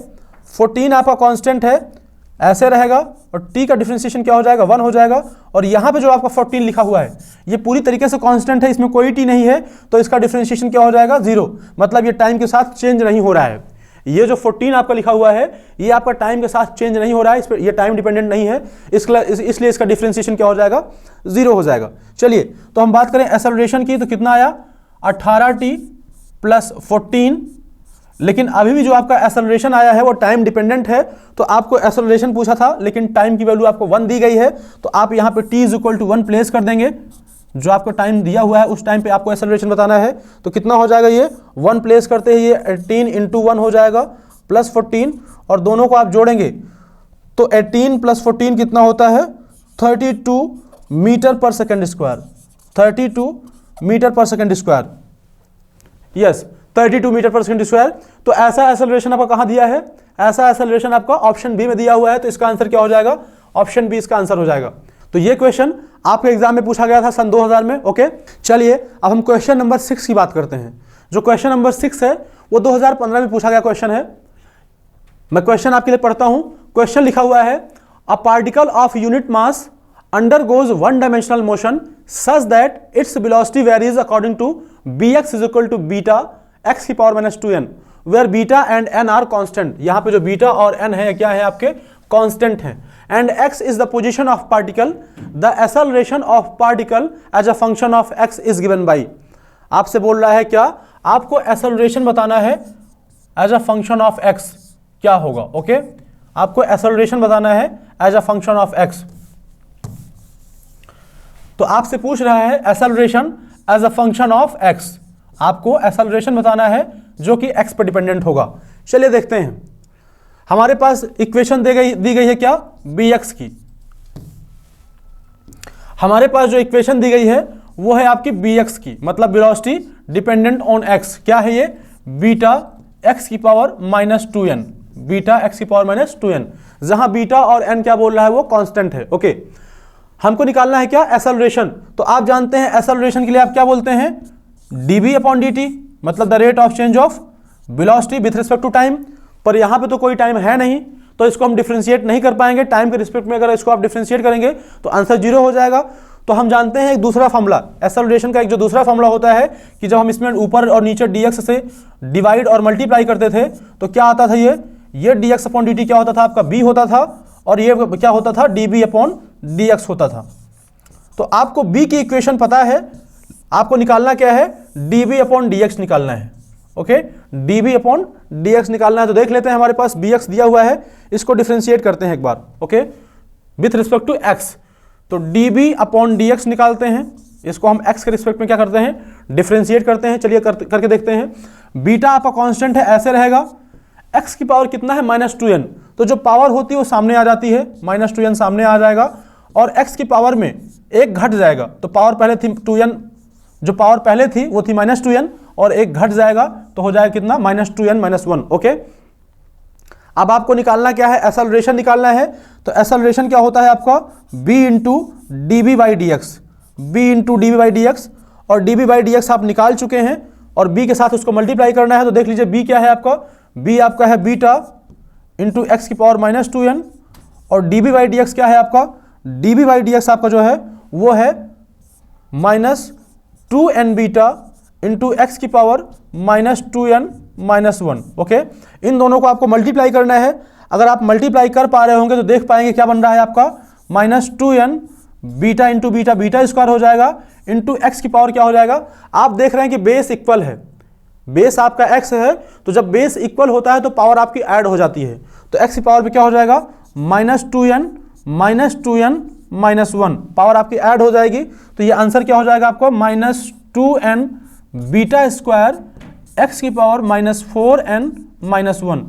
14 आपका कांस्टेंट है ऐसे रहेगा, और t का डिफरेंशिएशन क्या हो जाएगा 1 हो जाएगा, और यहाँ पे जो आपका 14 लिखा हुआ है ये पूरी तरीके से कांस्टेंट है, इसमें कोई t नहीं है, तो इसका डिफरेंशिएशन क्या हो जाएगा 0, मतलब ये टाइम के साथ चेंज नहीं हो रहा है। ये जो 14 आपका लिखा हुआ है ये आपका टाइम के साथ चेंज नहीं हो रहा है, इस पर ये टाइम डिपेंडेंट नहीं है, इसलिए इसका डिफरेंशिएशन क्या हो जाएगा 0 हो जाएगा। चलिए तो हम बात करें एक्सेलरेशन की, तो कितना आया 18t प्लस 14 लेकिन अभी भी जो आपका एक्सेलरेशन आया है वो टाइम डिपेंडेंट है, तो आपको एक्सेलरेशन पूछा था लेकिन टाइम की वैल्यू आपको 1 दी गई है, तो आप यहाँ पे t is equal to 1 place कर देंगे। जो आपको टाइम दिया हुआ है उस टाइम पे आपको एक्सेलरेशन बताना है, तो कितना हो जाएगा, ये 1 प्लेस करते हैं, ये 18 इंटू 1 हो जाएगा प्लस 14, और दोनों को आप जोड़ेंगे तो 18 प्लस 14 कितना होता है, 32 मीटर पर सेकेंड स्क्वायर, 32 मीटर पर सेकेंड स्क्वायर, यस 32 मीटर पर सेकेंड स्क्वायर। तो ऐसा एक्सेलरेशन आपका कहाँ दिया है, ऐसा एक्सेलरेशन आपका ऑप्शन बी में दिया हुआ है, तो इसका आंसर क्या हो जाएगा, ऑप्शन बी इसका आंसर हो जाएगा। तो ये क्वेश्चन आपके एग्जाम में पूछा गया था सन 2000 में। ओके, चलिए अब हम क्वेश्चन नंबर 6 की बात करते हैं। जो क्वेश्चन नंबर 6 है वो 2015 में पूछा गया क्वेश्चन है। मैं क्वेश्चन आपके लिए पढ़ता हूं। क्वेश्चन लिखा हुआ है, a particle of unit mass undergoes one dimensional motion such that its velocity varies according to bx is equal to beta x की power minus 2n, where beta and n are constant। यहाँ पे जो बीटा और n है क्या है, आपके कांस्टेंट हैं। and x is the position of particle, the acceleration of particle as a function of x is given by। आपसे बोल रहा है क्या, आपको एक्सेलरेशन बताना है as a function of x क्या होगा। ओके, आपको एक्सेलरेशन बताना है as a function of x। तो आपसे पूछ रहा है acceleration as a function of x, आपको एक्सेलरेशन बताना है जो कि x पर डिपेंडेंट होगा। चलिए देखते हैं, हमारे पास इक्वेशन दी गई है क्या, bx की। हमारे पास जो इक्वेशन दी गई है वो है आपकी bx की, मतलब वेलोसिटी डिपेंडेंट ऑन x। क्या है ये, बीटा x की power minus 2n, beta x की पावर माइनस 2n, जहां बीटा और n क्या बोल रहा है, वो कांस्टेंट है। ओके, हमको निकालना है क्या, एक्सेलरेशन। तो आप जानते हैं एक्सेलरेशन के लिए आप क्या बोलते हैं, dB अपॉन dt, मतलब the rate of change of velocity with respect to time. पर यहाँ पे तो कोई टाइम है नहीं, तो इसको हम डिफरेंशिएट नहीं कर पाएंगे टाइम के रिस्पेक्ट में। अगर इसको आप डिफरेंशिएट करेंगे तो आंसर 0 हो जाएगा। तो हम जानते हैं एक दूसरा फॉर्मूला, एक्सेलरेशन का एक जो दूसरा फॉर्मूला होता है कि जब हम इसमें ऊपर और नीचे dx से डिवाइड और मल्टीप्लाई करते थे तो क्या आता था, ये dx अपॉन dt क्या होता था, आपका b होता था, और ये क्या होता था, dB अपॉन dx होता था। तो आपको b की इक्वेशन पता है, आपको निकालना क्या है, dB अपॉन dx निकालना है। ओके, dB अपॉन dx निकालना है। तो देख लेते हैं, हमारे पास bx दिया हुआ है, इसको डिफरेंशिएट करते हैं एक बार। Okay, with respect to x, तो dB अपॉन dx निकालते हैं, इसको हम x के रिस्पेक्ट में क्या करते हैं, डिफरेंशिएट करते हैं। चलिए करके देखते हैं। बीटा आपका कांस्टेंट है, ऐसे रहेगा, x की पावर कितना है, माइनस 2n, तो जो पावर होती है वो सामने आ जाती है, माइनस 2n सामने आ जाएगा, और x की पावर में एक घट जाएगा, तो पावर पहले थी 2n, जो पावर पहले थी वो थी माइनस 2n, और एक घट जाएगा तो हो जाएगा कितना, माइनस 2n माइनस 1। ओके, अब आपको निकालना क्या है, एक्सेलरेशन निकालना है। तो एक्सेलरेशन क्या होता है आपका, b into d by d x, b into d by d x, और डी बाई डी एक्स आप निकाल चुके हैं, और b के साथ उसको मल्टीप्लाई करना है। तो देख लीजिए b क्या है आपका, b आपका है बीटा इंटू एक्स की पावर माइनस 2n, और डी बाई डी एक्स क्या है आपका, डी बाई डी एक्स आपका जो है वो है minus 2n beta into x की power minus 2n minus 1। Okay, इन दोनों को आपको मल्टीप्लाई करना है। अगर आप मल्टीप्लाई कर पा रहे होंगे तो देख पाएंगे क्या बन रहा है आपका, minus 2n beta into beta, beta square हो जाएगा, इंटू एक्स की पावर क्या हो जाएगा। आप देख रहे हैं कि बेस इक्वल है, बेस आपका x है, तो जब बेस इक्वल होता है तो पावर आपकी ऐड हो जाती है, तो x की पावर पे क्या हो जाएगा, माइनस 2n माइनस 1, पावर आपकी ऐड हो जाएगी। तो ये आंसर क्या हो जाएगा आपको, minus 2n beta square x की पावर माइनस 4n माइनस 1।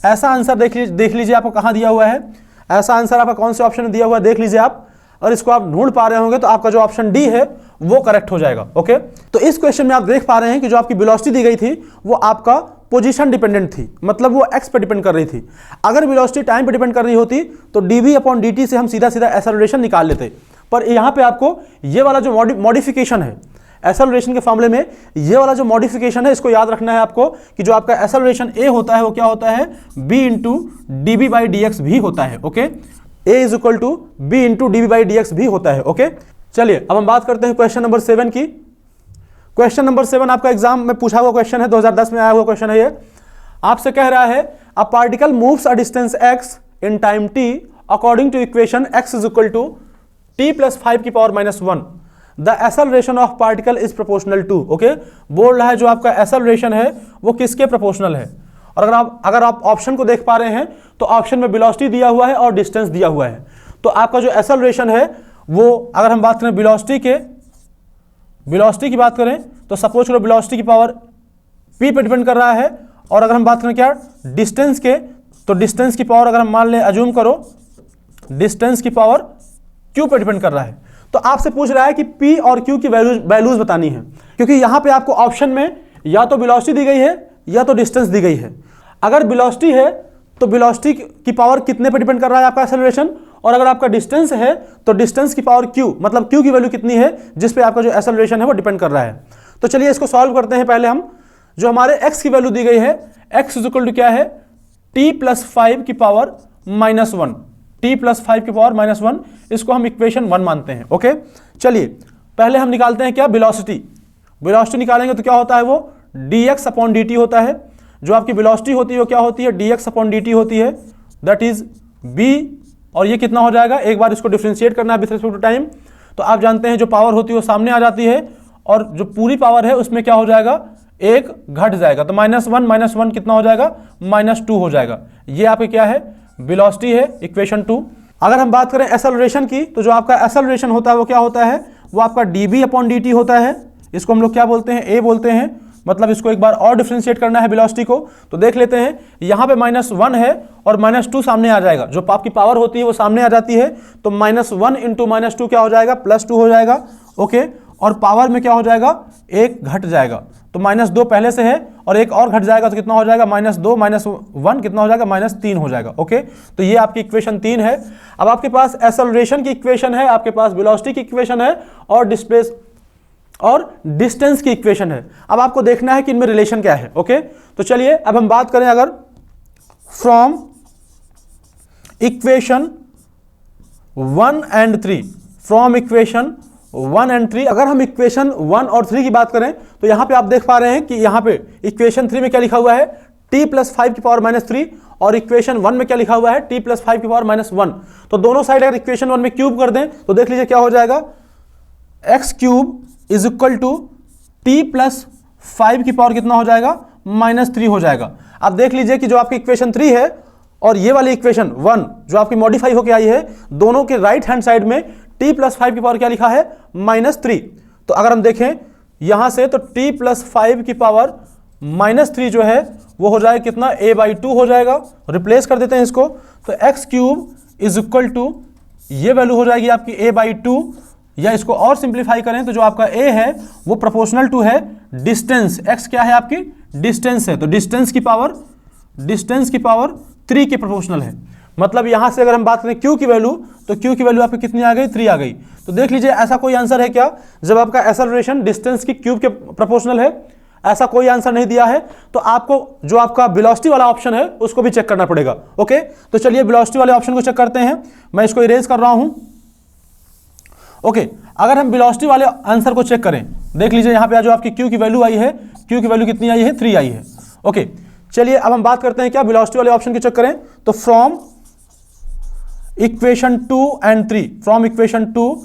ऐसा आंसर देख लीजिए आपको कहाँ दिया हुआ है, ऐसा आंसर आपका कौन से ऑप्शन में दिया हुआ है, देख लीजिए आप। और इसको आप ढूंढ पा रहे होंगे तो आपका जो ऑप्शन डी है वो करेक्ट हो जाएगा। ओके, तो इस क्वेश्चन में आप देख पा रहे हैं कि जो आपकी वेलोसिटी दी गई थी वो आपका पोजीशन डिपेंडेंट थी, मतलब वो x पे डिपेंड कर रही थी। अगर वेलोसिटी टाइम पे डिपेंड कर रही होती तो dv अपॉन dt से हम सीधा सीधा एक्सेलरेशन निकाल लेते। पर यहाँ पे आपको ये वाला जो मॉडिफिकेशन है एक्सेलरेशन के मामले में, ये वाला जो मॉडिफिकेशन है इसको याद रखना है आपको कि जो आपका एक्सेलरेशन a होता है वो क्या होता है, b into d b by d x भी होता है। Okay, a is equal to b into d b by d x भी होता है। ओके, चलिए अब हम बात करते हैं क्वेश्चन नंबर 7 की। क्वेश्चन नंबर 7 आपका एग्जाम में पूछा हुआ क्वेश्चन है, 2010 में आया हुआ क्वेश्चन है। ये आपसे कह रहा है a particle moves a distance x in time t according to equation x is equal to t plus 5 की power minus 1, the acceleration of particle is proportional to. Okay, बोल रहा है जो आपका एक्सेलरेशन है वो किसके प्रोपोर्शनल है, और अगर आप ऑप्शन को देख पा रहे हैं तो ऑप्शन में वेलोसिटी दिया हुआ है और डिस्टेंस दिया हुआ है। तो आपका जो एक्सेलरेशन है वो, अगर हम बात करें वेलोसिटी की बात करें तो सपोज करो वेलोसिटी की पावर p पे डिपेंड कर रहा है, और अगर हम बात करें क्या डिस्टेंस के, तो डिस्टेंस की पावर अगर हम मान लें, अज्यूम करो डिस्टेंस की पावर q पे डिपेंड कर रहा है। तो आपसे पूछ रहा है कि p और q की वैल्यूज बतानी है, क्योंकि यहां पे आपको ऑप्शन में या तो वेलोसिटी दी गई है या तो डिस्टेंस दी गई है। अगर वेलोसिटी है तो वेलोसिटी की पावर कितने पे डिपेंड कर रहा है आपका एक्सेलरेशन, और अगर आपका डिस्टेंस है तो डिस्टेंस की पावर q, मतलब q की वैल्यू कितनी है जिस पे आपका जो एक्सेलरेशन है वो डिपेंड कर रहा है। तो चलिए इसको सॉल्व करते हैं। पहले हम जो हमारे x की वैल्यू दी गई है, x इक्वल टू क्या है, t+5 की पावर -1, t+5 की पावर -1, इसको हम इक्वेशन 1 मानते हैं। ओके, चलिए पहले हम निकालते हैं क्या, वेलोसिटी निकालेंगे तो क्या होता है, वो dx/dt होता है। जो आपकी वेलोसिटी होती है वो क्या होती है, dx/dt होती है, दैट इज b, और ये कितना हो जाएगा, एक बार इसको डिफरेंशिएट करना है विथ रिस्पेक्ट टू टाइम। तो आप जानते हैं जो पावर होती है वो सामने आ जाती है, और जो पूरी पावर है उसमें क्या हो जाएगा, एक घट जाएगा, तो -1 कितना हो जाएगा, -2 हो जाएगा। ये आपके क्या है, वेलोसिटी है, इक्वेशन 2। अगर हम बात करें एक्सेलरेशन की, तो जो आपका एक्सेलरेशन होता है वो क्या होता है, वो आपका dB/dt होता है। इसको हम लोग क्या बोलते हैं, a बोलते हैं, मतलब इसको एक बार और डिफरेंशिएट करना है वेलोसिटी को। तो देख लेते हैं, यहाँ पे -1 है और -2 सामने आ जाएगा, जो आपकी पावर होती है वो सामने आ जाती है, तो -1 इंटू -2 क्या हो जाएगा, +2 हो जाएगा। ओके, और पावर में क्या हो जाएगा, एक घट जाएगा, तो -2 पहले से है और एक और घट जाएगा, तो कितना हो जाएगा, -2 -1 कितना हो जाएगा, -3 हो जाएगा। ओके, तो ये आपकी इक्वेशन 3 है। अब आपके पास एक्सेलरेशन की इक्वेशन है, आपके पास वेलोसिटी की इक्वेशन है, और डिस्टेंस की इक्वेशन है। अब आपको देखना है कि इनमें रिलेशन क्या है। ओके, तो चलिए अब हम बात करें, अगर from equation 1 and 3, from equation 1 and 3, अगर हम इक्वेशन 1 और 3 की बात करें तो यहां पे आप देख पा रहे हैं कि यहां पे इक्वेशन 3 में क्या लिखा हुआ है, t+5 की पावर -3, और इक्वेशन 1 में क्या लिखा हुआ है, t+5 की पावर -1। तो दोनों साइड अगर इक्वेशन 1 में क्यूब कर दें तो देख लीजिए क्या हो जाएगा, x³ is equal to t+5 की पावर कितना हो जाएगा, -3 हो जाएगा। अब देख लीजिए कि जो आपकी इक्वेशन 3 है और ये वाली इक्वेशन 1 जो आपकी मॉडिफाई होकर आई है, दोनों के राइट हैंड साइड में t+5 की पावर क्या लिखा है, -3। तो अगर हम देखें यहां से, तो t+5 की पावर -3 जो है वो हो जाएगा कितना, a/2 हो जाएगा। रिप्लेस कर देते हैं इसको, तो x³ इज इक्वल टू, ये वैल्यू हो जाएगी आपकी a/2, या इसको और सिंप्लीफाई करें तो जो आपका a है वो प्रोपोर्शनल टू है डिस्टेंस, x क्या है आपकी, डिस्टेंस है, तो डिस्टेंस की पावर 3 के प्रोपोर्शनल है। मतलब यहां से अगर हम बात करें q की वैल्यू, तो q की वैल्यू आपकी कितनी आ गई, 3 आ गई। तो देख लीजिए ऐसा कोई आंसर है क्या जब आपका एक्सेलरेशन डिस्टेंस की क्यूब के प्रोपोर्शनल है, ऐसा कोई आंसर नहीं दिया है। तो आपको जो आपका वेलोसिटी वाला ऑप्शन है उसको भी चेक करना पड़ेगा। ओके, तो चलिए वेलोसिटी वाले ऑप्शन को चेक करते हैं, मैं इसको इरेज कर रहा हूं। ओके, अगर हम वेलोसिटी वाले आंसर को चेक करें, देख लीजिए यहाँ पे जो आपकी q की वैल्यू आई है, q की वैल्यू कितनी आई है, 3 आई है। ओके, चलिए अब हम बात करते हैं क्या, वेलोसिटी वाले ऑप्शन की चेक करें, तो from equation 2 and 3, from equation 2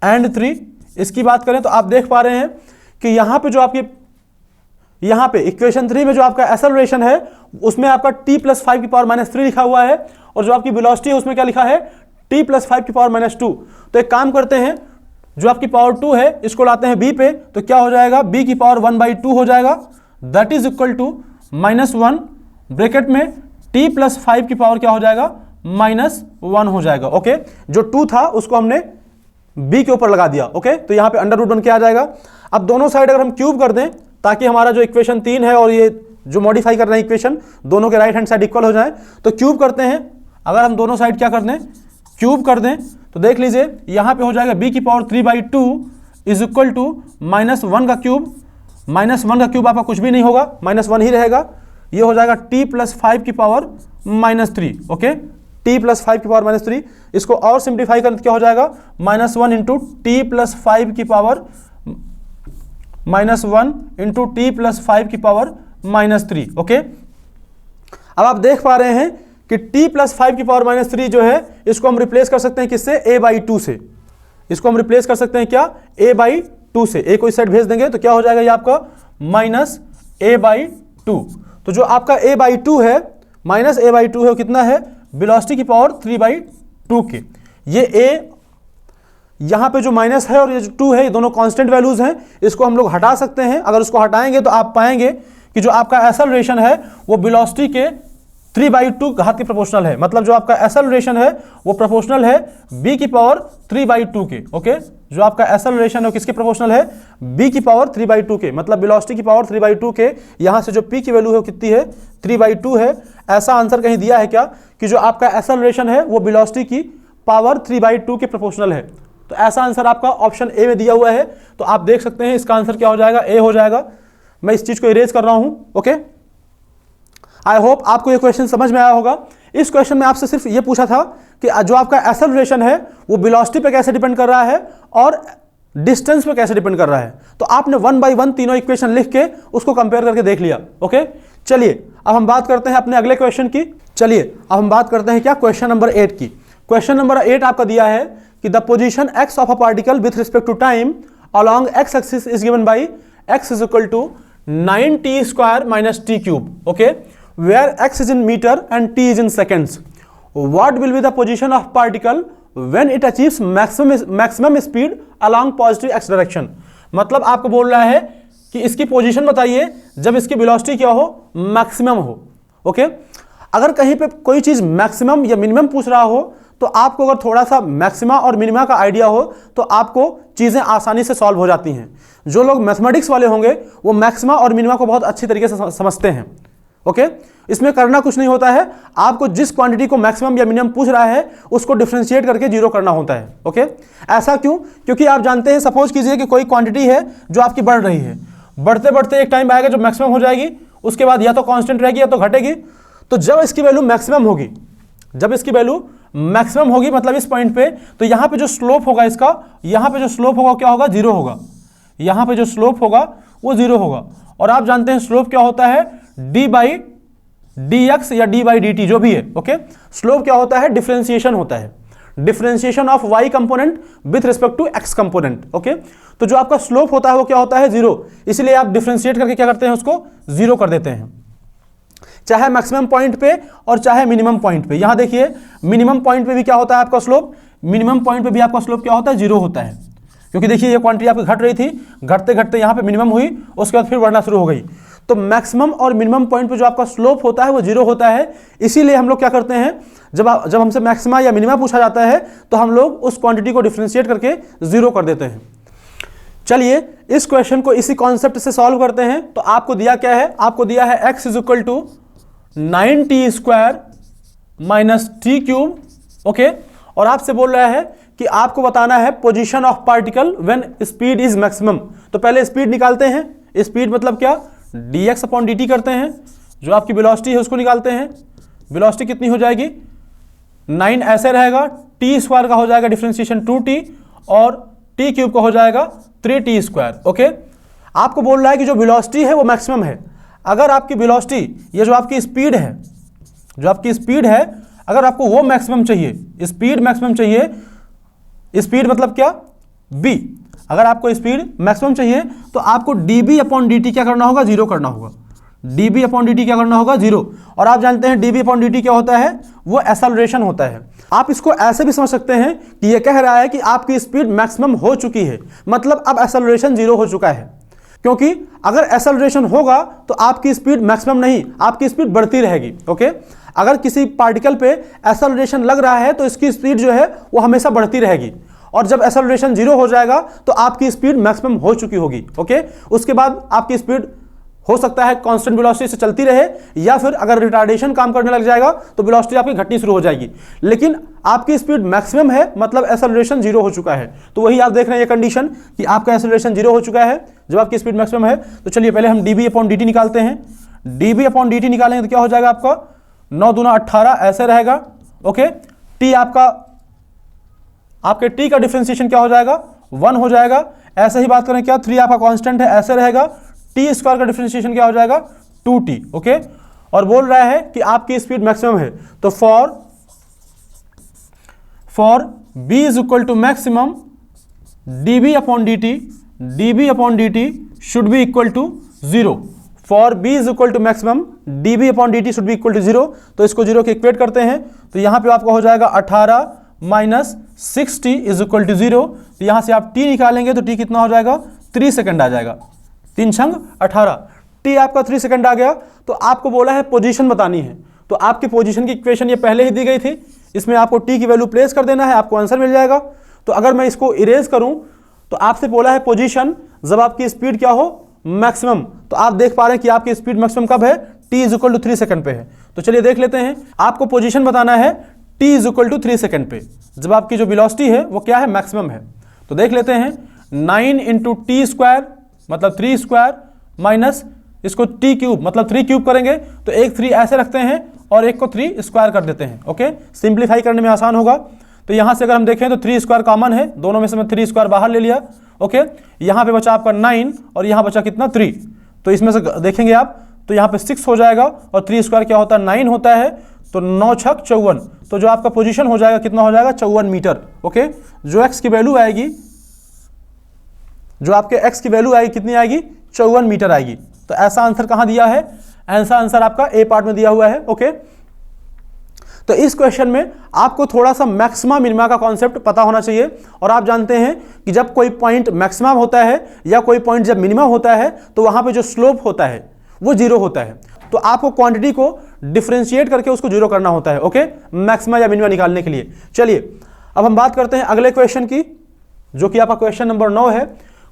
and 3 इसकी बात करें तो आप देख पा रहे हैं कि यहाँ पे जो आपकी, यहाँ पे इक्वेशन 3 में जो आपका एक्सेलरेशन है उसमें आपका t+5 की पावर -3 लिखा हुआ है, और जो आपकी वेलोसिटी है उसमें क्या लिखा है, t+5 की पावर -2। तो एक काम करते हैं, जो आपकी पावर 2 है इसको लाते हैं b पे, तो क्या हो जाएगा, b की पावर 1/2 हो जाएगा, that is equal to -1 bracket में t+5 की पावर क्या हो जाएगा, -1 हो जाएगा। ओके, जो 2 था उसको हमने b के ऊपर लगा दिया। ओके, तो यहाँ पे अंडर रूट बन के आ जाएगा। अब दोनों साइड अगर हम क्यूब कर दें ताकि हमारा जो इक्वेशन 3 है और ये जो मॉडिफाई कर रहे हैं इक्वेशन, दोनों के राइट हैंड साइड इक्वल हो जाए, तो क्यूब करते हैं। अगर हम दोनों साइड क्या कर दें, क्यूब कर दें, तो देख लीजिए यहाँ पे हो जाएगा b की पावर 3/2 इज इक्वल टू -1 का क्यूब, -1 का क्यूब आपका कुछ भी नहीं होगा, -1 ही रहेगा, ये हो जाएगा t+5 की पावर -3। ओके, t+5 की पावर -3, इसको और सिंप्लीफाई करने क्या हो जाएगा, -1 इंटू t+5 की पावर -1 इंटू t+5 की पावर -3। ओके, अब आप देख पा रहे हैं कि t+5 की पावर -3 जो है इसको हम रिप्लेस कर सकते हैं किससे, a/2 से। इसको हम रिप्लेस कर सकते हैं क्या, a/2 से। a को इस साइड भेज देंगे तो क्या हो जाएगा ये आपका -a/2। तो जो आपका a/2 है माइनस a/2 है वो कितना है, वेलोसिटी की पावर 3/2 के। ये a यहाँ पे जो माइनस है और ये जो 2 है ये दोनों कांस्टेंट वैल्यूज हैं, इसको हम लोग हटा सकते हैं। अगर उसको हटाएंगे तो आप पाएंगे कि जो आपका एक्सेलरेशन है वो वेलोसिटी के 3/2 घात के प्रोपोर्शनल है। मतलब जो आपका एक्सेलरेशन है वो प्रोपोर्शनल है b की पावर 3/2 के। ओके, जो आपका एक्सेलरेशन है वो किसके प्रोपोर्शनल है, b की पावर 3/2 के। मतलब वेलोसिटी की पावर 3/2 के, यहाँ से जो p की वैल्यू है वो कितनी है, 3/2 है। ऐसा आंसर कहीं दिया है क्या कि जो आपका एक्सेलरेशन है वो वेलोसिटी की पावर 3/2 के प्रोपोर्शनल है? तो ऐसा आंसर आपका ऑप्शन ए में दिया हुआ है। तो आप देख सकते हैं इसका आंसर क्या हो जाएगा, ए हो जाएगा। मैं इस चीज को इरेज कर रहा हूं। ओके, आई होप आपको ये क्वेश्चन समझ में आया होगा। इस क्वेश्चन में आपसे सिर्फ ये पूछा था कि जो आपका एक्सेलरेशन है वो वेलोसिटी पे कैसे डिपेंड कर रहा है और डिस्टेंस पे कैसे डिपेंड कर रहा है। तो आपने 1 बाय 1 तीनों इक्वेशन लिख के उसको कंपेयर करके देख लिया। ओके, चलिए अब हम बात करते हैं अपने अगले क्वेश्चन की। चलिए अब हम बात करते हैं क्या, क्वेश्चन नंबर 8 की। क्वेश्चन नंबर 8 आपका दिया है कि the position x of a particle with respect to time along x axis is given by x is equal to 9t square minus t cube. Okay, where x is in meter and t is in seconds. What will be the position of particle when it achieves maximum speed along positive x direction? मतलब आपको बोल रहा है कि इसकी पोजीशन बताइए जब इसकी वेलोसिटी क्या हो, मैक्सिमम हो। ओके, अगर कहीं पे कोई चीज मैक्सिमम या मिनिमम पूछ रहा हो तो आपको अगर थोड़ा सा मैक्सिमा और मिनिमा का आइडिया हो तो आपको चीजें आसानी से सॉल्व हो जाती हैं। जो लोग मैथमेटिक्स वाले होंगे वो मैक्सिमा और मिनिमा को बहुत अच्छी तरीके से समझते हैं। ओके, इसमें करना कुछ नहीं होता है, आपको जिस क्वांटिटी को मैक्सिमम या मिनिमम पूछ रहा है उसको डिफरेंशिएट करके जीरो करना होता है। ओके, ऐसा क्यों? क्योंकि आप जानते हैं, सपोज कीजिए कि कोई क्वांटिटी है जो आपकी बढ़ रही है, बढ़ते बढ़ते एक टाइम आएगा जब मैक्सिमम हो जाएगी, उसके बाद या तो कांस्टेंट रहेगी या तो घटेगी। तो जब इसकी वैल्यू मैक्सिमम होगी, जब इसकी वैल्यू मैक्सिमम होगी मतलब इस पॉइंट पे, तो यहाँ पे जो स्लोप होगा इसका, यहाँ पे जो स्लोप होगा क्या होगा, जीरो होगा। यहाँ पे जो स्लोप होगा वो जीरो होगा। और आप जानते हैं स्लोप क्या होता है, d/dx या d/dt जो भी है। ओके, स्लोप क्या होता है, डिफरेंशिएशन होता है, differentiation of y component with respect to x component. Okay, तो जो आपका स्लोप होता है वो क्या होता है, जीरो। इसलिए आप डिफरेंशिएट करके क्या करते हैं, उसको जीरो कर देते हैं, चाहे मैक्सिमम पॉइंट पे और चाहे मिनिमम पॉइंट पे। यहां देखिए मिनिमम पॉइंट पे भी क्या होता है आपका स्लोप, मिनिमम पॉइंट पे भी आपका स्लोप क्या होता है, जीरो होता है। क्योंकि देखिए ये क्वांटिटी आपकी घट रही थी, घटते घटते यहाँ पे मिनिमम हुई, उसके बाद फिर बढ़ना शुरू हो गई। तो मैक्सिमम और मिनिमम पॉइंट पे जो आपका स्लोप होता है वो जीरो होता है। इसीलिए हम लोग क्या करते हैं, जब हमसे मैक्सिमा या मिनिमा पूछा जाता है तो हम लोग उस क्वांटिटी को डिफरेंशिएट करके जीरो कर देते हैं। चलिए इस क्वेश्चन को इसी कॉन्सेप्ट से सॉल्व करते हैं। तो आपको दिया क्या है, आपको दिया है x is equal to 9t square minus t cube. Okay, और आपसे बोल रहा है कि आपको बताना है position of particle when speed is maximum. तो पहले स्पीड निकालते हैं। स्पीड मतलब क्या, dx अपॉन dt करते हैं, जो आपकी वेलोसिटी है उसको निकालते हैं। वेलोसिटी कितनी हो जाएगी, 9 ऐसे रहेगा, t स्क्वायर का हो जाएगा डिफरेंशिएशन 2t और t क्यूब का हो जाएगा 3t स्क्वायर। ओके, आपको बोल रहा है कि जो वेलोसिटी है वो मैक्सिमम है। अगर आपकी वेलोसिटी, ये जो आपकी स्पीड है, जो आपकी स्पीड है, अगर आपको वो मैक्सिमम चाहिए, स्पीड मैक्सिमम चाहिए, स्पीड मतलब क्या, b, अगर आपको स्पीड मैक्सिमम चाहिए तो आपको db अपॉन dt क्या करना होगा, जीरो करना होगा। db अपॉन dt क्या करना होगा, जीरो। और आप जानते हैं db अपॉन dt क्या होता है, वो एक्सेलरेशन होता है। आप इसको ऐसे भी समझ सकते हैं कि ये कह रहा है कि आपकी स्पीड मैक्सिमम हो चुकी है, मतलब अब एक्सेलरेशन जीरो हो चुका है। क्योंकि अगर एक्सेलरेशन होगा तो आपकी स्पीड मैक्सिमम नहीं, आपकी स्पीड बढ़ती रहेगी। ओके, अगर किसी पार्टिकल पे एक्सेलरेशन लग रहा है तो इसकी स्पीड जो है वो हमेशा बढ़ती रहेगी, और जब एक्सेलरेशन जीरो हो जाएगा तो आपकी स्पीड मैक्सिमम हो चुकी होगी। ओके, उसके बाद आपकी स्पीड हो सकता है कांस्टेंट वेलोसिटी से चलती रहे, या फिर अगर रिटार्डेशन काम करने लग जाएगा तो वेलोसिटी आपकी घटनी शुरू हो जाएगी। लेकिन आपकी स्पीड मैक्सिमम है, मतलब एक्सेलरेशन जीरो हो चुका है। तो वही आप देख रहे हैं ये कंडीशन कि आपका एक्सेलरेशन जीरो हो चुका है जब आपकी स्पीड मैक्सिमम है। तो चलिए पहले हम db अपॉन dt निकालते हैं। db अपॉन dt निकालेंगे तो क्या हो जाएगा आपका, 9 दूना 18 ऐसे रहेगा। ओके, t आपके t का डिफरेंशिएशन क्या हो जाएगा, 1 हो जाएगा। ऐसे ही बात करें क्या, 3 आपका कांस्टेंट है, ऐसे रहेगा। t स्क्वायर का डिफरेंशिएशन क्या हो जाएगा, 2t। ओके, और बोल रहा है कि आपकी स्पीड मैक्सिमम है, तो for b is equal to maximum db upon dt should be equal to 0 for b is equal to maximum dB upon dt should be equal to 0। तो इसको 0 के इक्वेट करते हैं, तो यहाँ पे आपका हो जाएगा 18 माइनस 60 इज इक्वल टू 0। तो यहाँ से आप t निकालेंगे तो t कितना हो जाएगा, 3 सेकंड आ जाएगा। 3 छंग 18, t आपका 3 सेकंड आ गया। तो आपको बोला है पोजीशन बतानी है, तो आपकी पोजीशन की इक्वेशन ये पहले ही दी गई थी, इसमें आपको t की वैल्यू प्लेस कर देना है, आपको आंसर मिल जाएगा। तो अगर मैं इसको इरेज करूं तो आपसे बोला है पोजीशन जब आपकी स्पीड क्या हो, मैक्सिमम। तो आप देख पा रहे हैं कि आपकी स्पीड मैक्सिमम कब है, t is equal to 3 second पे है। तो चलिए देख लेते हैं, आपको पोजीशन बताना है t is equal to 3 second पे, जब आपकी जो वेलोसिटी है वो क्या है, मैक्सिमम है। तो देख लेते हैं 9 इंटू टी स्क्वायर मतलब 3 स्क्वायर माइनस इसको टी क्यूब मतलब 3 क्यूब करेंगे तो एक 3 ऐसे रखते हैं और एक को 3 स्क्वायर कर देते हैं। ओके, सिंप्लीफाई करने में आसान होगा। तो यहाँ से अगर हम देखें तो 3 स्क्वायर कॉमन है, दोनों में से मैं 3 स्क्वायर बाहर ले लिया। ओके, यहाँ पे बचा आपका 9 और यहाँ बचा कितना 3। तो इसमें से देखेंगे आप तो यहाँ पे 6 हो जाएगा और 3 स्क्वायर क्या होता है 9 होता है। तो 9 छक 54, तो जो आपका पोजीशन हो जाएगा कितना हो जाएगा 54 मीटर। ओके, जो एक्स की वैल्यू आएगी, जो आपके एक्स की वैल्यू आएगी कितनी आएगी, 54 मीटर आएगी। तो ऐसा आंसर कहाँ दिया है, ऐसा आंसर आपका ए पार्ट में दिया हुआ है। ओके, तो इस क्वेश्चन में आपको थोड़ा सा मैक्सिमा मिनिमा का कॉन्सेप्ट पता होना चाहिए। और आप जानते हैं कि जब कोई पॉइंट मैक्सिमम होता है या कोई पॉइंट जब मिनिमम होता है तो वहां पे जो स्लोप होता है वो 0 होता है। तो आपको क्वांटिटी को डिफरेंशिएट करके उसको 0 करना होता है। ओके, मैक्सिमा या मिनिमा निकालने के लिए। चलिए अब हम बात करते हैं अगले क्वेश्चन की, जो कि आपका क्वेश्चन नंबर 9 है।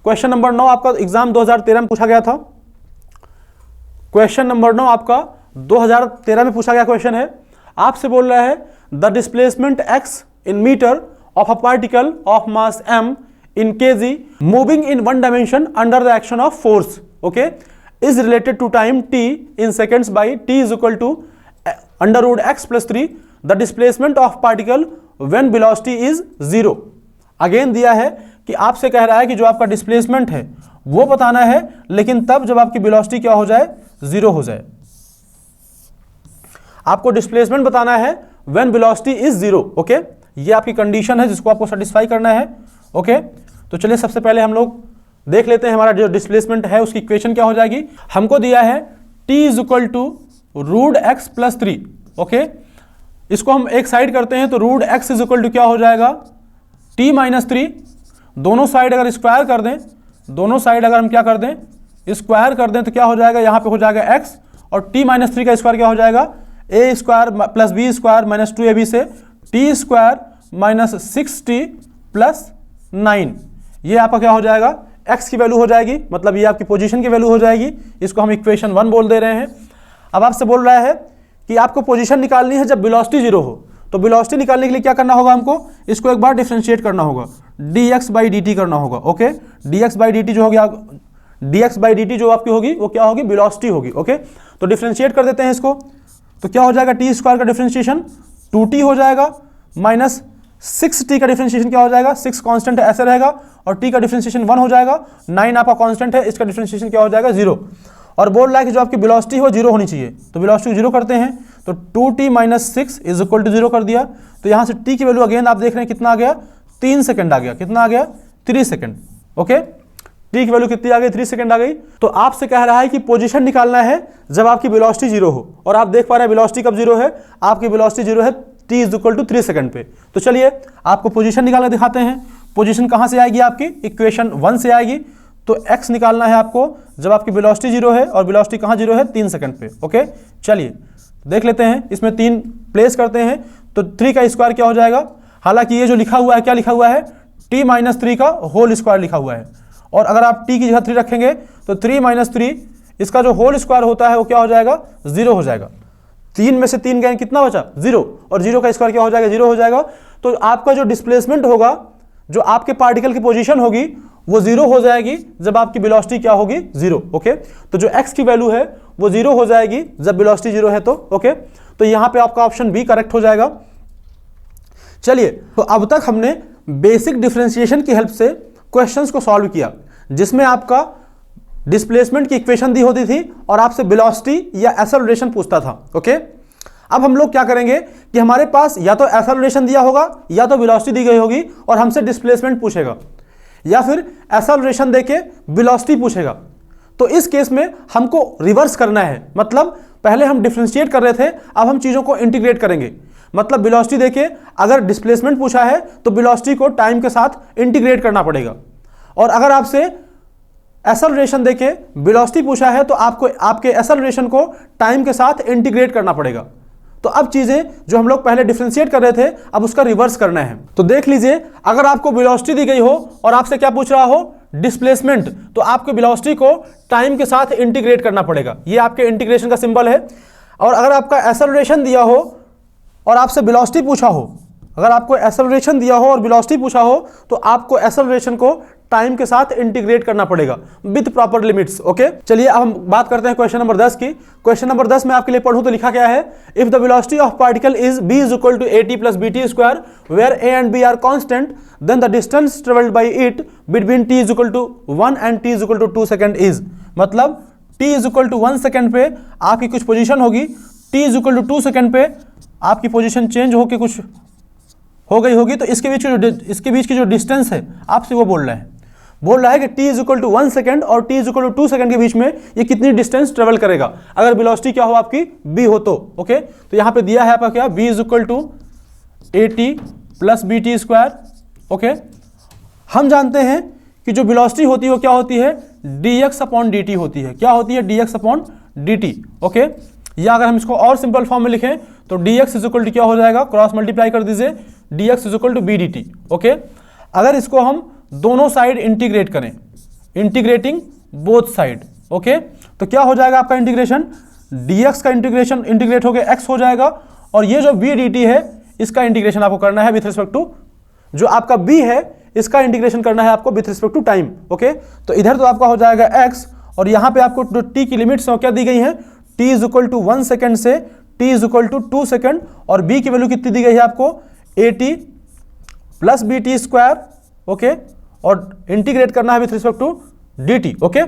क्वेश्चन नंबर 9 आपका एग्जाम 2013 में पूछा गया था। क्वेश्चन नंबर 9 आपका 2013 में पूछा गया क्वेश्चन है। आपसे बोल रहा है the displacement x in metre of a particle of mass m in kg moving in one dimension under the action of force, okay, is related to time t in seconds by t is equal to under root x plus 3 the displacement of particle when velocity is 0। Again दिया है कि आपसे कह रहा है कि जो आपका डिस्प्लेसमेंट है वो बताना है, लेकिन तब जब आपकी वेलोसिटी क्या हो जाए, 0 हो जाए। आपको डिस्प्लेसमेंट बताना है व्हेन वेलोसिटी इज 0। ओके, ये आपकी कंडीशन है जिसको आपको सेटिस्फाई करना है। ओके, तो चलिए सबसे पहले हम लोग देख लेते हैं हमारा जो डिस्प्लेसमेंट है उसकी इक्वेशन क्या हो जाएगी। हमको दिया है t is equal to root x plus 3। Okay, इसको हम एक साइड करते हैं तो root x is equal to क्या हो जाएगा, t माइनस 3। दोनों साइड अगर स्क्वायर कर दें, दोनों साइड अगर हम क्या कर दें, स्क्वायर कर दें तो क्या हो जाएगा, यहाँ पे हो जाएगा x और t माइनस 3 का स्क्वायर क्या हो जाएगा, a square plus b square minus 2ab से t square minus 6t plus 9। ये आपका क्या हो जाएगा, x की वैल्यू हो जाएगी, मतलब ये आपकी पोजीशन की वैल्यू हो जाएगी। इसको हम इक्वेशन 1 बोल दे रहे हैं। अब आपसे बोल रहा है कि आपको पोजीशन निकालनी है जब वेलोसिटी 0 हो। तो वेलोसिटी निकालने के लिए क्या करना होगा, हमको इसको एक बार डिफरेंशिएट करना होगा, dx बाई dt करना होगा। ओके, dx बाई dt जो हो गया, dx बाई dt जो आपकी होगी वो क्या होगी, वेलोसिटी होगी। ओके, तो डिफरेंशिएट कर देते हैं इसको, तो क्या हो जाएगा, टी स्क्वायर का डिफरेंशिएशन 2t हो जाएगा माइनस 6t का डिफरेंशिएशन क्या हो जाएगा, 6 कांस्टेंट है ऐसे रहेगा और t का डिफरेंशिएशन 1 हो जाएगा, 9 आपका कांस्टेंट है, इसका डिफरेंशिएशन क्या हो जाएगा 0। और बोल रहा है कि जो आपकी वेलोसिटी हो 0 होनी चाहिए, तो वेलोसिटी को 0 करते हैं तो 2t minus 6 is equal to 0 कर दिया। तो यहाँ से t की वैल्यू अगेन आप देख रहे हैं कितना आ गया, 3 सेकंड आ गया। कितना आ गया, 3 सेकंड। ओके, t की वैल्यू कितनी आ गई, 3 सेकंड आ गई। तो आपसे कह रहा है कि पोजीशन निकालना है जब आपकी वेलोसिटी 0 हो, और आप देख पा रहे हैं वेलोसिटी कब 0 है, आपकी वेलोसिटी 0 है t is equal to 3 second पे। तो चलिए आपको पोजीशन निकालकर दिखाते हैं। पोजीशन कहाँ से आएगी, आपकी इक्वेशन 1 से आएगी। तो x निकालना है आपको जब आपकी वेलोसिटी 0 है, और वेलोसिटी कहाँ 0 है, 3 सेकंड पे। ओके, चलिए देख लेते हैं, इसमें 3 प्लेस करते हैं तो 3 का स्क्वायर क्या हो जाएगा। हालांकि ये जो लिखा हुआ है, क्या लिखा हुआ है, t माइनस 3 का होल स्क्वायर लिखा हुआ है, और अगर आप t की जगह 3 रखेंगे तो 3 माइनस 3 इसका जो होल स्क्वायर होता है वो क्या हो जाएगा, 0 हो जाएगा। 3 में से 3 गए, कितना बचा, 0, और 0 का स्क्वायर क्या हो जाएगा, 0 हो जाएगा। तो आपका जो डिस्प्लेसमेंट होगा, जो आपके पार्टिकल की पोजीशन होगी वो 0 हो जाएगी जब आपकी वेलोसिटी क्या होगी, 0। ओके, तो जो x की वैल्यू है वो 0 हो जाएगी जब वेलोसिटी 0 है। तो ओके, तो यहाँ पे आपका ऑप्शन बी करेक्ट हो जाएगा। चलिए, तो अब तक हमने बेसिक डिफरेंशिएशन की हेल्प से क्वेश्चंस को सॉल्व किया, जिसमें आपका डिस्प्लेसमेंट की इक्वेशन दी होती थी और आपसे वेलोसिटी या एक्सेलरेशन पूछता था। ओके, अब हम लोग क्या करेंगे कि हमारे पास या तो एक्सेलरेशन दिया होगा या तो वेलोसिटी दी गई होगी और हमसे डिस्प्लेसमेंट पूछेगा, या फिर एक्सेलरेशन देके वेलोसिटी पूछेगा। तो इस केस में हमको रिवर्स करना है, मतलब पहले हम डिफरेंशिएट कर रहे थे, अब हम चीज़ों को इंटीग्रेट करेंगे। मतलब वेलोसिटी देखिए, अगर डिस्प्लेसमेंट पूछा है तो वेलोसिटी को टाइम के साथ इंटीग्रेट करना पड़ेगा, और अगर आपसे एक्सेलरेशन देखे, वेलोसिटी पूछा है तो आपको आपके एक्सेलरेशन को टाइम के साथ इंटीग्रेट करना पड़ेगा। तो अब चीजें जो हम लोग पहले डिफरेंशिएट कर रहे थे, अब उसका रिवर्स करना है। तो देख लीजिए, अगर आपको वेलोसिटी दी गई हो और आपसे क्या पूछ रहा हो, डिस्प्लेसमेंट, तो आपको वेलोसिटी को टाइम के साथ इंटीग्रेट करना पड़ेगा। ये आपके इंटीग्रेशन का सिंबल है। और अगर आपका एक्सेलरेशन दिया हो और आपसे वेलोसिटी पूछा हो, अगर आपको एक्सेलरेशन दिया हो और वेलोसिटी पूछा हो, तो आपको एक्सेलरेशन को टाइम के साथ इंटीग्रेट करना पड़ेगा विद प्रॉपर लिमिट्स। ओके, चलिए अब हम बात करते हैं क्वेश्चन नंबर 10 की। क्वेश्चन नंबर 10 में आपके लिए पढ़ूं तो लिखा क्या है, if the velocity of particle is b is equal to at plus bt square where a and b are constant, then the distance travelled by it between t is equal to 1 and t is equal to 2 second is. मतलब t is equal to 1 second पे आपकी कुछ पोजीशन होगी, t is equal to 2 second पे आपकी पोजीशन चेंज होकर कुछ हो गई होगी। तो इसके बीच की जो डिस्टेंस है आपसे वो बोल रहा है कि t is equal to 1 second और t is equal to 2 second के बीच में ये कितनी डिस्टेंस ट्रेवल करेगा, अगर वेलोसिटी क्या हो आपकी b हो तो। ओके, तो यहाँ पे दिया है आपका क्या, b is equal to at plus bt square. Okay, हम जानते हैं कि जो वेलोसिटी होती है वो क्या होती है, dx अपॉन dt होती है। क्या होती है, dx अपॉन dt। ओके, या अगर हम इसको और सिंपल फॉर्म में लिखें तो dx इज इक्वल टू क्या हो जाएगा, क्रॉस मल्टीप्लाई कर दीजिए, dx is equal to b dt। Okay, अगर इसको हम दोनों साइड इंटीग्रेट करें, इंटीग्रेटिंग बोथ साइड, ओके, तो क्या हो जाएगा आपका इंटीग्रेशन, dx का इंटीग्रेशन इंटीग्रेट होकर x हो जाएगा, और ये जो b dt है इसका इंटीग्रेशन आपको करना है विथ रिस्पेक्ट टू जो आपका b है, इसका इंटीग्रेशन करना है आपको with respect to time. Okay, तो इधर तो आपका हो जाएगा x, और यहाँ पे आपको जो t की लिमिट्स क्या दी गई हैं, t is equal to 1 second से t is equal to 2 second, और b की वैल्यू कितनी दी गई है आपको, at plus bt square. Okay, और इंटीग्रेट करना है with respect to dt। Okay,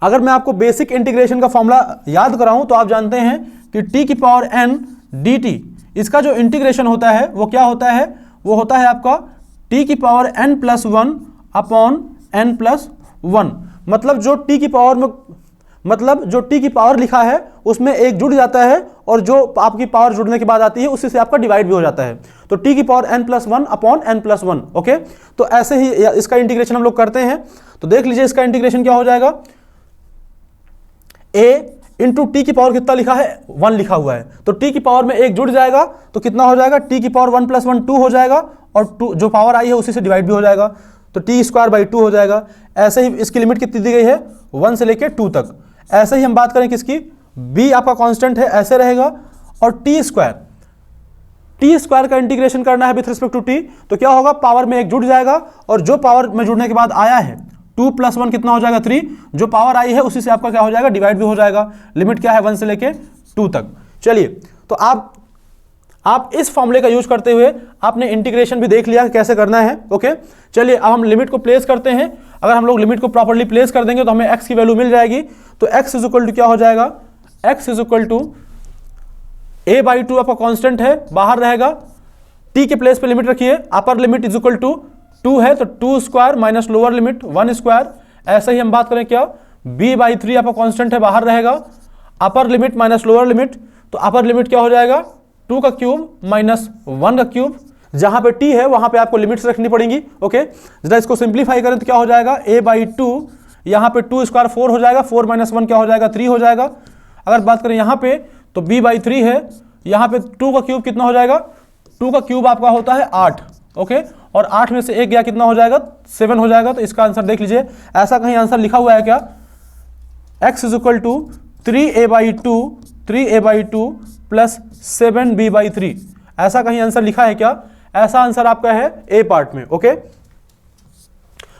अगर मैं आपको बेसिक इंटीग्रेशन का फॉर्मूला याद कराऊं तो आप जानते हैं कि t की पावर n dt, इसका जो इंटीग्रेशन होता है वो क्या होता है, वो होता है आपका t की power n plus 1 upon n plus 1। मतलब जो t की पावर में, मतलब जो t की पावर लिखा है उसमें एक जुड़ जाता है, और जो आपकी पावर जुड़ने के बाद आती है उसी से आपका डिवाइड भी हो जाता है। तो t की power n plus 1 upon n plus 1। Okay, तो ऐसे ही इसका इंटीग्रेशन हम लोग करते हैं। तो देख लीजिए इसका इंटीग्रेशन क्या हो जाएगा, a इंटू टी की पावर कितना लिखा है, 1 लिखा हुआ है, तो t की पावर में एक जुड़ जाएगा तो कितना हो जाएगा, t की पावर 1 प्लस 1 2 हो जाएगा, और 2 जो पावर आई है उसी से डिवाइड भी हो जाएगा, तो t स्क्वायर बाई 2 हो जाएगा। ऐसे ही इसकी लिमिट कितनी दी गई है, 1 से लेकर 2 तक। ऐसे ही हम बात करें किसकी, b आपका कांस्टेंट है, ऐसे रहेगा, और t स्क्वायर का इंटीग्रेशन करना है विथ रिस्पेक्ट टू t, तो क्या होगा, पावर में एक जुड़ जाएगा, और जो पावर में जुड़ने के बाद आया है 2 प्लस 1 कितना हो जाएगा 3, जो पावर आई है उसी से आपका क्या हो जाएगा, डिवाइड भी हो जाएगा। लिमिट क्या है, 1 से लेके 2 तक। चलिए, तो आप इस फॉर्मूले का यूज करते हुए आपने इंटीग्रेशन भी देख लिया कैसे करना है। ओके, चलिए अब हम लिमिट को प्लेस करते हैं। अगर हम लोग लिमिट को प्रॉपर्ली प्लेस कर देंगे तो हमें x की वैल्यू मिल जाएगी। तो x इज इक्वल टू क्या हो जाएगा, x is equal to a by 2 आपका कांस्टेंट है, बाहर रहेगा, t के प्लेस पे लिमिट रखिए, upper limit is equal to 2 है, तो 2 square minus lower limit 1 square. ऐसे ही हम बात करें क्या, b बाई 3 आपका कांस्टेंट है, बाहर रहेगा, upper limit minus lower limit, तो अपर लिमिट क्या हो जाएगा, 2 का क्यूब माइनस 1 का क्यूब। जहां पे t है वहां पे आपको लिमिट्स रखनी पड़ेंगी। ओके, जरा इसको सिंप्लीफाई करें तो क्या हो जाएगा, a बाई 2, यहाँ पे 2 स्क्वायर 4 हो जाएगा, 4 माइनस 1 क्या हो जाएगा, 3 हो जाएगा। अगर बात करें यहाँ पे तो b बाई 3 है, यहाँ पे 2 का क्यूब कितना हो जाएगा, 2 का क्यूब आपका होता है 8। ओके, और 8 में से एक गया कितना हो जाएगा, 7 हो जाएगा। तो इसका आंसर देख लीजिए, ऐसा कहीं आंसर लिखा हुआ है क्या, x is equal to 3a by 2 plus 7b by 3, ऐसा कहीं आंसर लिखा है क्या, ऐसा आंसर आपका है ए पार्ट में। ओके,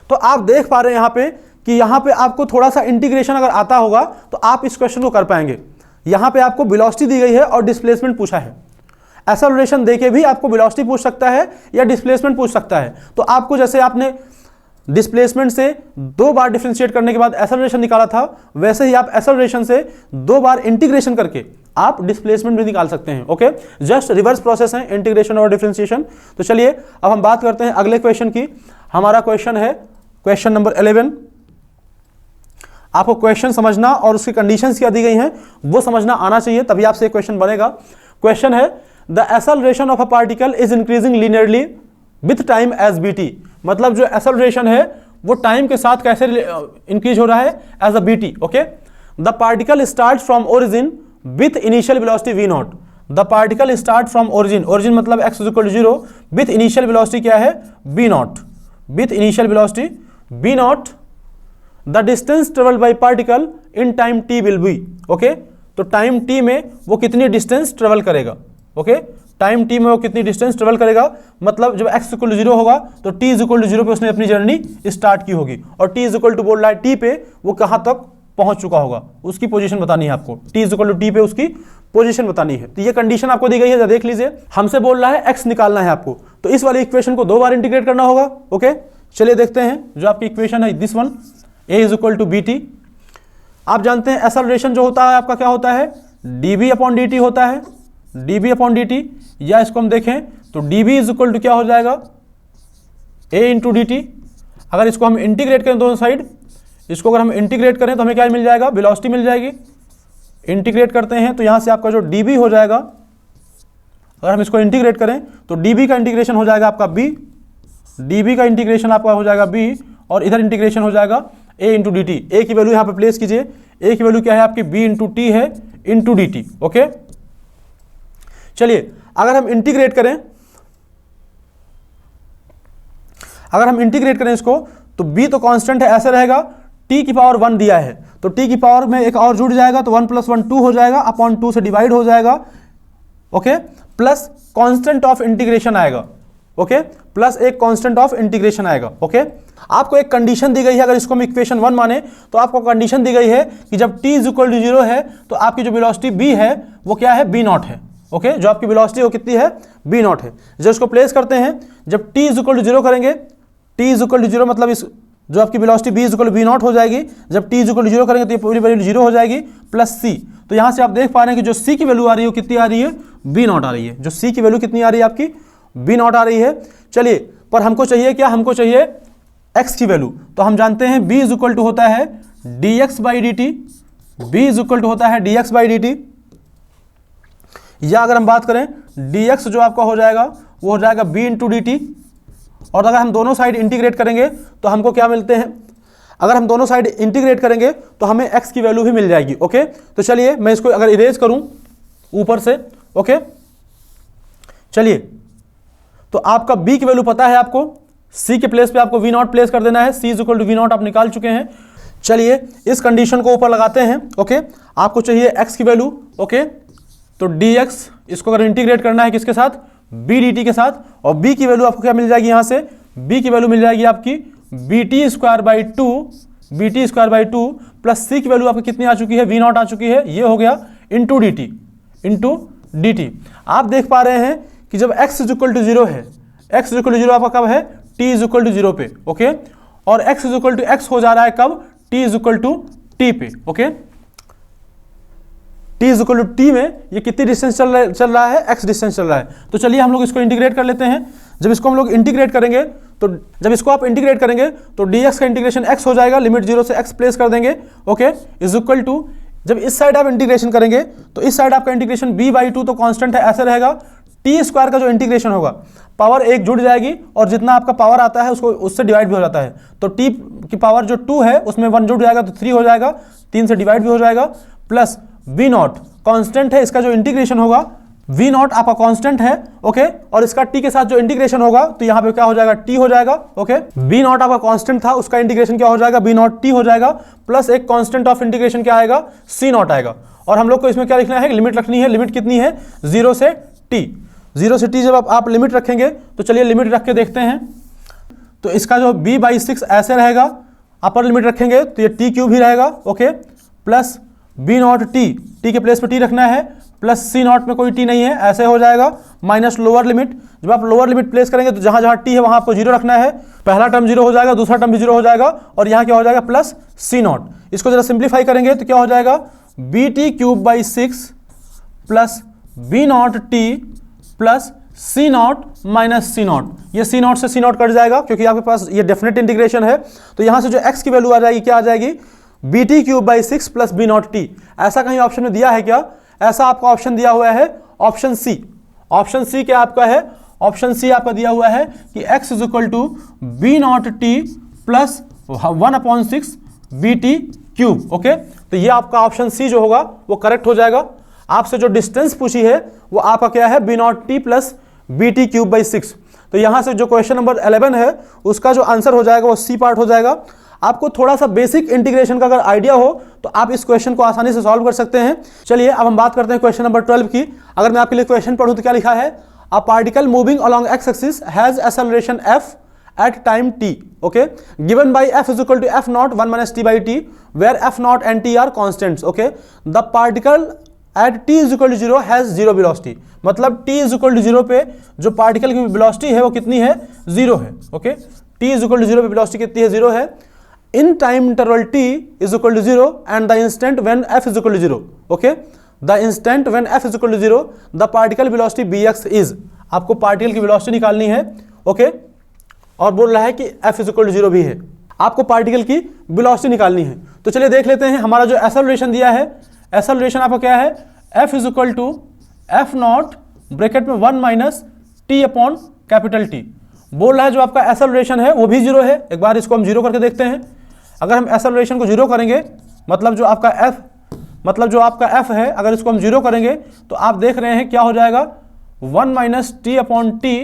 तो आप देख पा रहे हैं यहाँ पे कि यहाँ पे आपको थोड़ा सा इंटीग्रेशन अगर आता होगा तो आप इस क्वेश्चन को कर पाएंगे। यहाँ पे आपको वेलोसिटी दी गई है और डिस्प्लेसमेंट पूछा है, एक्सेलरेशन देके भी आपको वेलोसिटी पूछ सकता है या डिस्प्लेसमेंट पूछ सकता है। तो आपको जैसे आपने डिस्प्लेसमेंट से 2 बार डिफरेंशिएट करने के बाद एक्सेलरेशन निकाला था, वैसे ही आप एक्सेलरेशन से 2 बार इंटीग्रेशन करके आप डिस्प्लेसमेंट भी निकाल सकते हैं। ओके, जस्ट रिवर्स प्रोसेस है इंटीग्रेशन और डिफरेंशिएशन। तो चलिए अब हम बात करते हैं अगले क्वेश्चन की। हमारा क्वेश्चन है क्वेश्चन नंबर 11। आपको क्वेश्चन समझना और उसकी कंडीशंस क्या दी गई हैं वो समझना आना चाहिए, तभी आपसे एक क्वेश्चन बनेगा। क्वेश्चन है the acceleration of a particle is increasing linearly with time as b t. मतलब जो एक्सेलरेशन है वो टाइम के साथ कैसे इंक्रीज हो रहा है, as a b t. Okay, the particle start from origin with initial velocity v not. The particle start from origin, origin मतलब x = 0 विथ इनिशियल वेलोसिटी क्या है, b not, with initial velocity b not. The distance travel by particle in time t will be. Okay, तो टाइम t में वो कितनी डिस्टेंस ट्रेवल करेगा। ओके, टाइम t में वो कितनी डिस्टेंस ट्रेवल करेगा, मतलब जब x = 0 होगा तो t = 0 पे उसने अपनी जर्नी स्टार्ट की होगी, और t = बोल रहा है t पे वो कहाँ तक पहुंच चुका होगा, उसकी पोजीशन बतानी है आपको। t = t पे उसकी पोजीशन बतानी है। तो ये कंडीशन आपको दी गई है, देख लीजिए। हमसे बोल रहा है x निकालना है आपको, तो इस वाली इक्वेशन को 2 बार इंटीग्रेट करना होगा। ओके, चलिए देखते हैं जो आपकी इक्वेशन है दिस वन, a = bt। आप जानते हैं एक्सेलरेशन जो होता है आपका क्या होता है, dB/dt होता है, dB/dt। या इसको हम देखें तो dB = क्या हो जाएगा, a × dt। अगर इसको हम इंटीग्रेट करें दोनों साइड, इसको अगर हम इंटीग्रेट करें तो हमें क्या मिल जाएगा, वेलोसिटी मिल जाएगी। इंटीग्रेट करते हैं तो यहाँ से आपका जो dB हो जाएगा, अगर हम इसको इंटीग्रेट करें तो dB का इंटीग्रेशन हो जाएगा आपका b, dB का इंटीग्रेशन आपका हो जाएगा b, और इधर इंटीग्रेशन हो जाएगा a × dt। a की वैल्यू यहाँ पे प्लेस कीजिए, a की वैल्यू क्या है आपकी b × t है × dt। ओके, चलिए अगर हम इंटीग्रेट करें, अगर हम इंटीग्रेट करें इसको तो b तो कांस्टेंट है, ऐसे रहेगा। t की पावर 1 दिया है तो t की पावर में एक और जुड़ जाएगा, तो 1 + 1 2 हो जाएगा, अपॉन 2 से डिवाइड हो जाएगा। Okay, plus constant of integration आएगा। ओके, प्लस एक कांस्टेंट ऑफ इंटीग्रेशन आएगा। ओके, आपको एक कंडीशन दी गई है, अगर इसको हम इक्वेशन 1 माने तो आपको कंडीशन दी गई है कि जब t = 0 है तो आपकी जो वेलोसिटी b है वो क्या है, b नॉट है। ओके, जो आपकी वेलोसिटी वो कितनी है, b नॉट है। जब इसको प्लेस करते हैं, जब t = 0 करेंगे, t = 0 मतलब इस जो आपकी वेलोसिटी b = b नॉट हो जाएगी। जब t = 0 करेंगे तो ये पूरी वैल्यू 0 हो जाएगी, प्लस c। तो यहाँ से आप देख पा रहे हैं कि जो c की वैल्यू आ रही है वो कितनी आ रही है, b नॉट आ रही है। जो c की वैल्यू कितनी आ रही है आपकी, b नॉट आ रही है। चलिए, पर हमको चाहिए क्या, हमको चाहिए x की वैल्यू। तो हम जानते हैं b = होता है dx/dt, b = होता है dx/dt। या अगर हम बात करें dx जो आपका हो जाएगा वो हो जाएगा b × dt। और अगर हम दोनों साइड इंटीग्रेट करेंगे तो हमको क्या मिलते हैं, अगर हम दोनों साइड इंटीग्रेट करेंगे तो हमें x की वैल्यू भी मिल जाएगी। ओके, तो चलिए मैं इसको अगर इरेज करूं ऊपर से, ओके, चलिए, तो आपका b की वैल्यू पता है आपको, c के प्लेस पे आपको v नॉट प्लेस कर देना है, c = v नॉट आप निकाल चुके हैं। चलिए इस कंडीशन को ऊपर लगाते हैं। ओके, आपको चाहिए x की वैल्यू। ओके, तो dx, इसको अगर इंटीग्रेट करना है किसके साथ, b dt के साथ, और b की वैल्यू आपको क्या मिल जाएगी, यहाँ से b की वैल्यू मिल जाएगी आपकी bt² प्लस c की वैल्यू आपकी कितनी आ चुकी है, v नॉट आ चुकी है, ये हो गया into dt। आप देख पा रहे हैं कि जब x = 0 है, x = 0 आपका कब है, t = 0 पे। ओके, और x = x हो जा रहा है कब, t = t पे। ओके, t = t में ये कितनी डिस्टेंस चल रहा है, x डिस्टेंस चल रहा है। तो चलिए हम लोग इसको इंटीग्रेट कर लेते हैं। जब इसको हम लोग इंटीग्रेट करेंगे तो जब इसको आप इंटीग्रेट करेंगे तो dx का इंटीग्रेशन x हो जाएगा, लिमिट 0 से x प्लेस कर देंगे। ओके, = जब इस साइड आप इंटीग्रेशन करेंगे तो इस साइड आपका इंटीग्रेशन b/2 तो कांस्टेंट है, ऐसे रहेगा। t² का जो इंटीग्रेशन होगा, पावर 1 जुड़ जाएगी और जितना आपका पावर आता है उसको उससे डिवाइड भी हो जाता है। तो t की पावर जो 2 है उसमें 1 जुड़ जाएगा तो 3 हो जाएगा, 3 से डिवाइड भी हो जाएगा, प्लस v नॉट कांस्टेंट है, इसका जो इंटीग्रेशन होगा v नॉट आपका कांस्टेंट है। ओके, और इसका t के साथ जो इंटीग्रेशन होगा तो यहाँ पे क्या हो जाएगा, t हो जाएगा। ओके, v नॉट आपका कांस्टेंट था, उसका इंटीग्रेशन क्या हो जाएगा, b नॉट t हो जाएगा, प्लस एक कांस्टेंट ऑफ इंटीग्रेशन क्या आएगा, c नॉट आएगा। और हम लोग को इसमें क्या लिखना है, लिमिट रखनी है। लिमिट कितनी है, 0 से t। 0 से t जब आप लिमिट रखेंगे तो चलिए लिमिट रख के देखते हैं। तो इसका जो b/6 ऐसे रहेगा, अपर लिमिट रखेंगे तो ये t³ ही रहेगा। Okay, plus b not t के प्लेस पे t रखना है, प्लस c नॉट में कोई t नहीं है, ऐसे हो जाएगा, माइनस लोअर लिमिट। जब आप लोअर लिमिट प्लेस करेंगे तो जहां जहां t है वहां आपको 0 रखना है। पहला टर्म 0 हो जाएगा, दूसरा टर्म भी 0 हो जाएगा, और यहाँ क्या हो जाएगा, प्लस c नॉट। इसको जरा सिंप्लीफाई करेंगे तो क्या हो जाएगा, bt³ plus b not t plus c not minus c not. ये c नॉट से c नॉट कट जाएगा क्योंकि आपके पास ये डेफिनेट इंटीग्रेशन है। तो यहाँ से जो x की वैल्यू आ जाएगी, क्या आ जाएगी, b t cube by 6 plus b not t. ऐसा कहीं ऑप्शन में दिया है क्या? ऐसा आपका ऑप्शन दिया हुआ है ऑप्शन सी। ऑप्शन सी क्या आपका है? ऑप्शन सी आपका दिया हुआ है कि x is equal to b not t plus 1/6 b t cube. Okay, तो ये आपका ऑप्शन सी जो होगा वो करेक्ट हो जाएगा। आपसे जो डिस्टेंस पूछी है वो आपका क्या है? B not t plus b t cube by 6। तो यहां से जो क्वेश्चन नंबर 11 है उसका जो आंसर हो जाएगा वो सी पार्ट हो जाएगा। आपको थोड़ा सा बेसिक इंटीग्रेशन का अगर आइडिया हो तो आप इस क्वेश्चन को आसानी से सॉल्व कर सकते हैं। चलिए अब हम बात करते हैं क्वेश्चन नंबर 12 की। अगर मैं आपके लिए क्वेश्चन पढ़ूं तो क्या लिखा है? A particle moving along x axis has acceleration f at time t, okay, given by f is equal to f naught 1 minus t by t, where f naught and t are constants, okay, the particle at t is equal to 0 has 0 velocity। मतलब t is equal to 0 पे जो पार्टिकल की वेलोसिटी है वो कितनी है? 0 है। Okay, t is equal to 0 पे वेलोसिटी कितनी है? 0 है। in time interval t is equal to 0 and the instant when f is equal to 0, okay, the instant when f is equal to 0 the particle velocity bx is। आपको पार्टिकल की वेलोसिटी निकालनी है। ओके, और बोल रहा है कि f इज इक्वल टू 0 भी है, आपको पार्टिकल की वेलोसिटी निकालनी है। तो चलिए देख लेते हैं हमारा जो एक्सेलरेशन दिया है। एक्सेलरेशन आपका क्या है? f is equal to F naught bracket में 1 minus t upon capital T. बोल रहा है जो आपका एक्सेलरेशन है वो भी 0 है। एक बार इसको हम 0 करके देखते हैं। अगर हम एक्सेलरेशन को 0 करेंगे मतलब जो आपका f है अगर इसको हम 0 करेंगे तो आप देख रहे हैं क्या हो जाएगा? 1 minus t upon T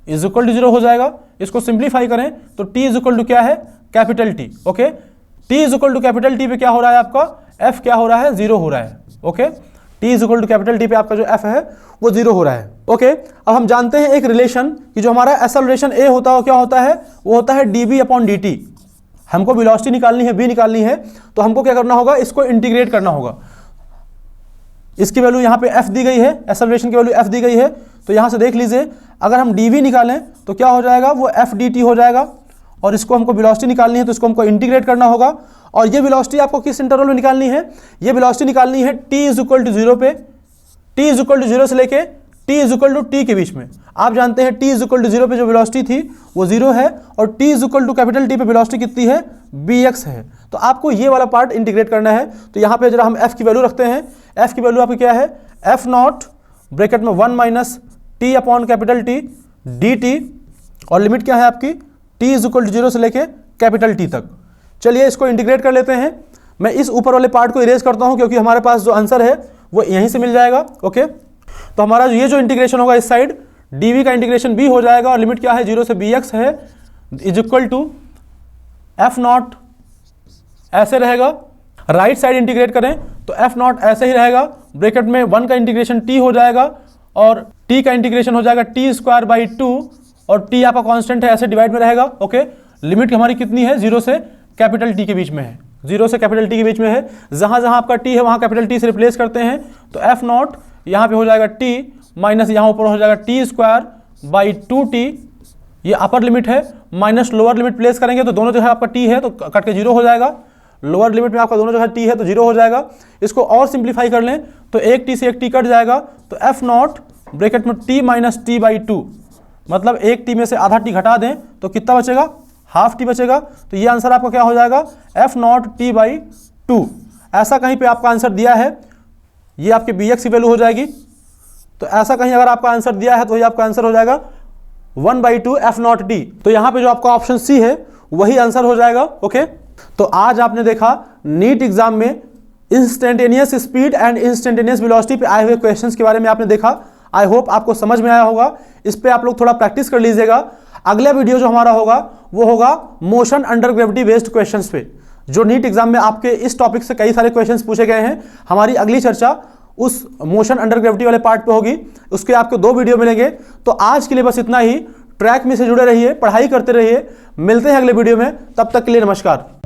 is equal to 0 हो जाएगा। इसको सिंप्लीफाई करें तो t इज इक्वल टू क्या है? Capital T. Okay, t is equal to capital T पे क्या हो रहा है? आपका f क्या हो रहा है? 0 हो रहा है। Okay, t is equal to capital T पे आपका जो f है वो 0 हो रहा है। ओके, अब हम जानते हैं एक रिलेशन कि जो हमारा एक्सेलरेशन a होता है क्या होता है? वो होता है db अपॉन dt। हमको वेलोसिटी निकालनी है, b निकालनी है, तो हमको क्या करना होगा? इसको इंटीग्रेट करना होगा। इसकी वैल्यू यहाँ पे f दी गई है, एक्सेलरेशन की वैल्यू f दी गई है। तो यहाँ से देख लीजिए अगर हम dv निकालें तो क्या हो जाएगा? वो f dt हो जाएगा। और इसको हमको वेलोसिटी निकालनी है तो इसको हमको इंटीग्रेट करना होगा। और ये वेलोसिटी आपको किस इंटरवल में निकालनी है? ये वेलोसिटी निकालनी है t इज इक्वल टू 0 पे, t इज इक्वल टू 0 से लेके t is equal to t के बीच में। आप जानते हैं t इज इक्वल टू 0 पे जो वेलोसिटी थी वो 0 है और t is equal to capital T पे वेलोसिटी कितनी है? bx है। तो आपको ये वाला पार्ट इंटीग्रेट करना है। तो यहाँ पे जरा हम f की वैल्यू रखते हैं। f की वैल्यू आपकी क्या है? f नॉट ब्रैकेट में 1 minus t upon capital T dt और लिमिट क्या है आपकी? t इज इक्वल टू 0 से लेके कैपिटल T तक। चलिए इसको इंटीग्रेट कर लेते हैं। मैं इस ऊपर वाले पार्ट को इरेज करता हूं क्योंकि हमारे पास जो आंसर है वो यहीं से मिल जाएगा। ओके, तो हमारा ये जो इंटीग्रेशन होगा इस साइड dv का इंटीग्रेशन b हो जाएगा और लिमिट क्या है? 0 से bx है is equal to F naught ऐसे रहेगा। राइट साइड इंटीग्रेट करें तो एफ नॉट ऐसे ही रहेगा। ब्रैकेट में 1 का इंटीग्रेशन t हो जाएगा और t का इंटीग्रेशन हो जाएगा t स्क्वायर बाई 2 और t आपका कांस्टेंट है ऐसे डिवाइड में रहेगा। ओके, लिमिट हमारी कितनी है? 0 से कैपिटल T के बीच में है। 0 से कैपिटल T के बीच में है। जहां जहां आपका t है वहां कैपिटल T से रिप्लेस करते हैं तो एफ नॉट यहाँ पे हो जाएगा t माइनस यहाँ ऊपर हो जाएगा t स्क्वायर बाई 2t। ये अपर लिमिट है माइनस लोअर लिमिट प्लेस करेंगे तो दोनों जगह आपका t है तो कट के 0 हो जाएगा। लोअर लिमिट में आपका दोनों जगह t है तो 0 हो जाएगा। इसको और सिंप्लीफाई कर लें तो एक t से एक t कट जाएगा तो एफ नॉट ब्रैकेट में t माइनस टी बाई 2 मतलब एक t में से आधा t घटा दें तो कितना बचेगा? हाफ t बचेगा। तो ये आंसर आपका क्या हो जाएगा? F not T by 2। ऐसा कहीं पे आपका आंसर दिया है, ये आपकी bx की वैल्यू हो जाएगी। तो ऐसा कहीं अगर आपका आंसर दिया है तो ये आपका आंसर हो जाएगा 1/2 एफ नॉट डी। तो यहाँ पे जो आपका ऑप्शन सी है वही आंसर हो जाएगा। ओके, तो आज आपने देखा नीट एग्जाम में instantaneous speed and instantaneous velocity पे आए हुए क्वेश्चंस के बारे में आपने देखा। आई होप आपको समझ में आया होगा। इस पे आप लोग थोड़ा प्रैक्टिस कर लीजिएगा। अगला वीडियो जो हमारा होगा वो होगा motion under gravity based questions पे, जो नीट एग्जाम में आपके इस टॉपिक से कई सारे क्वेश्चंस पूछे गए हैं। हमारी अगली चर्चा उस मोशन अंडर ग्रेविटी वाले पार्ट पे होगी। उसके आपको 2 वीडियो मिलेंगे। तो आज के लिए बस इतना ही। ट्रैक में से जुड़े रहिए, पढ़ाई करते रहिए। मिलते हैं अगले वीडियो में, तब तक के लिए नमस्कार।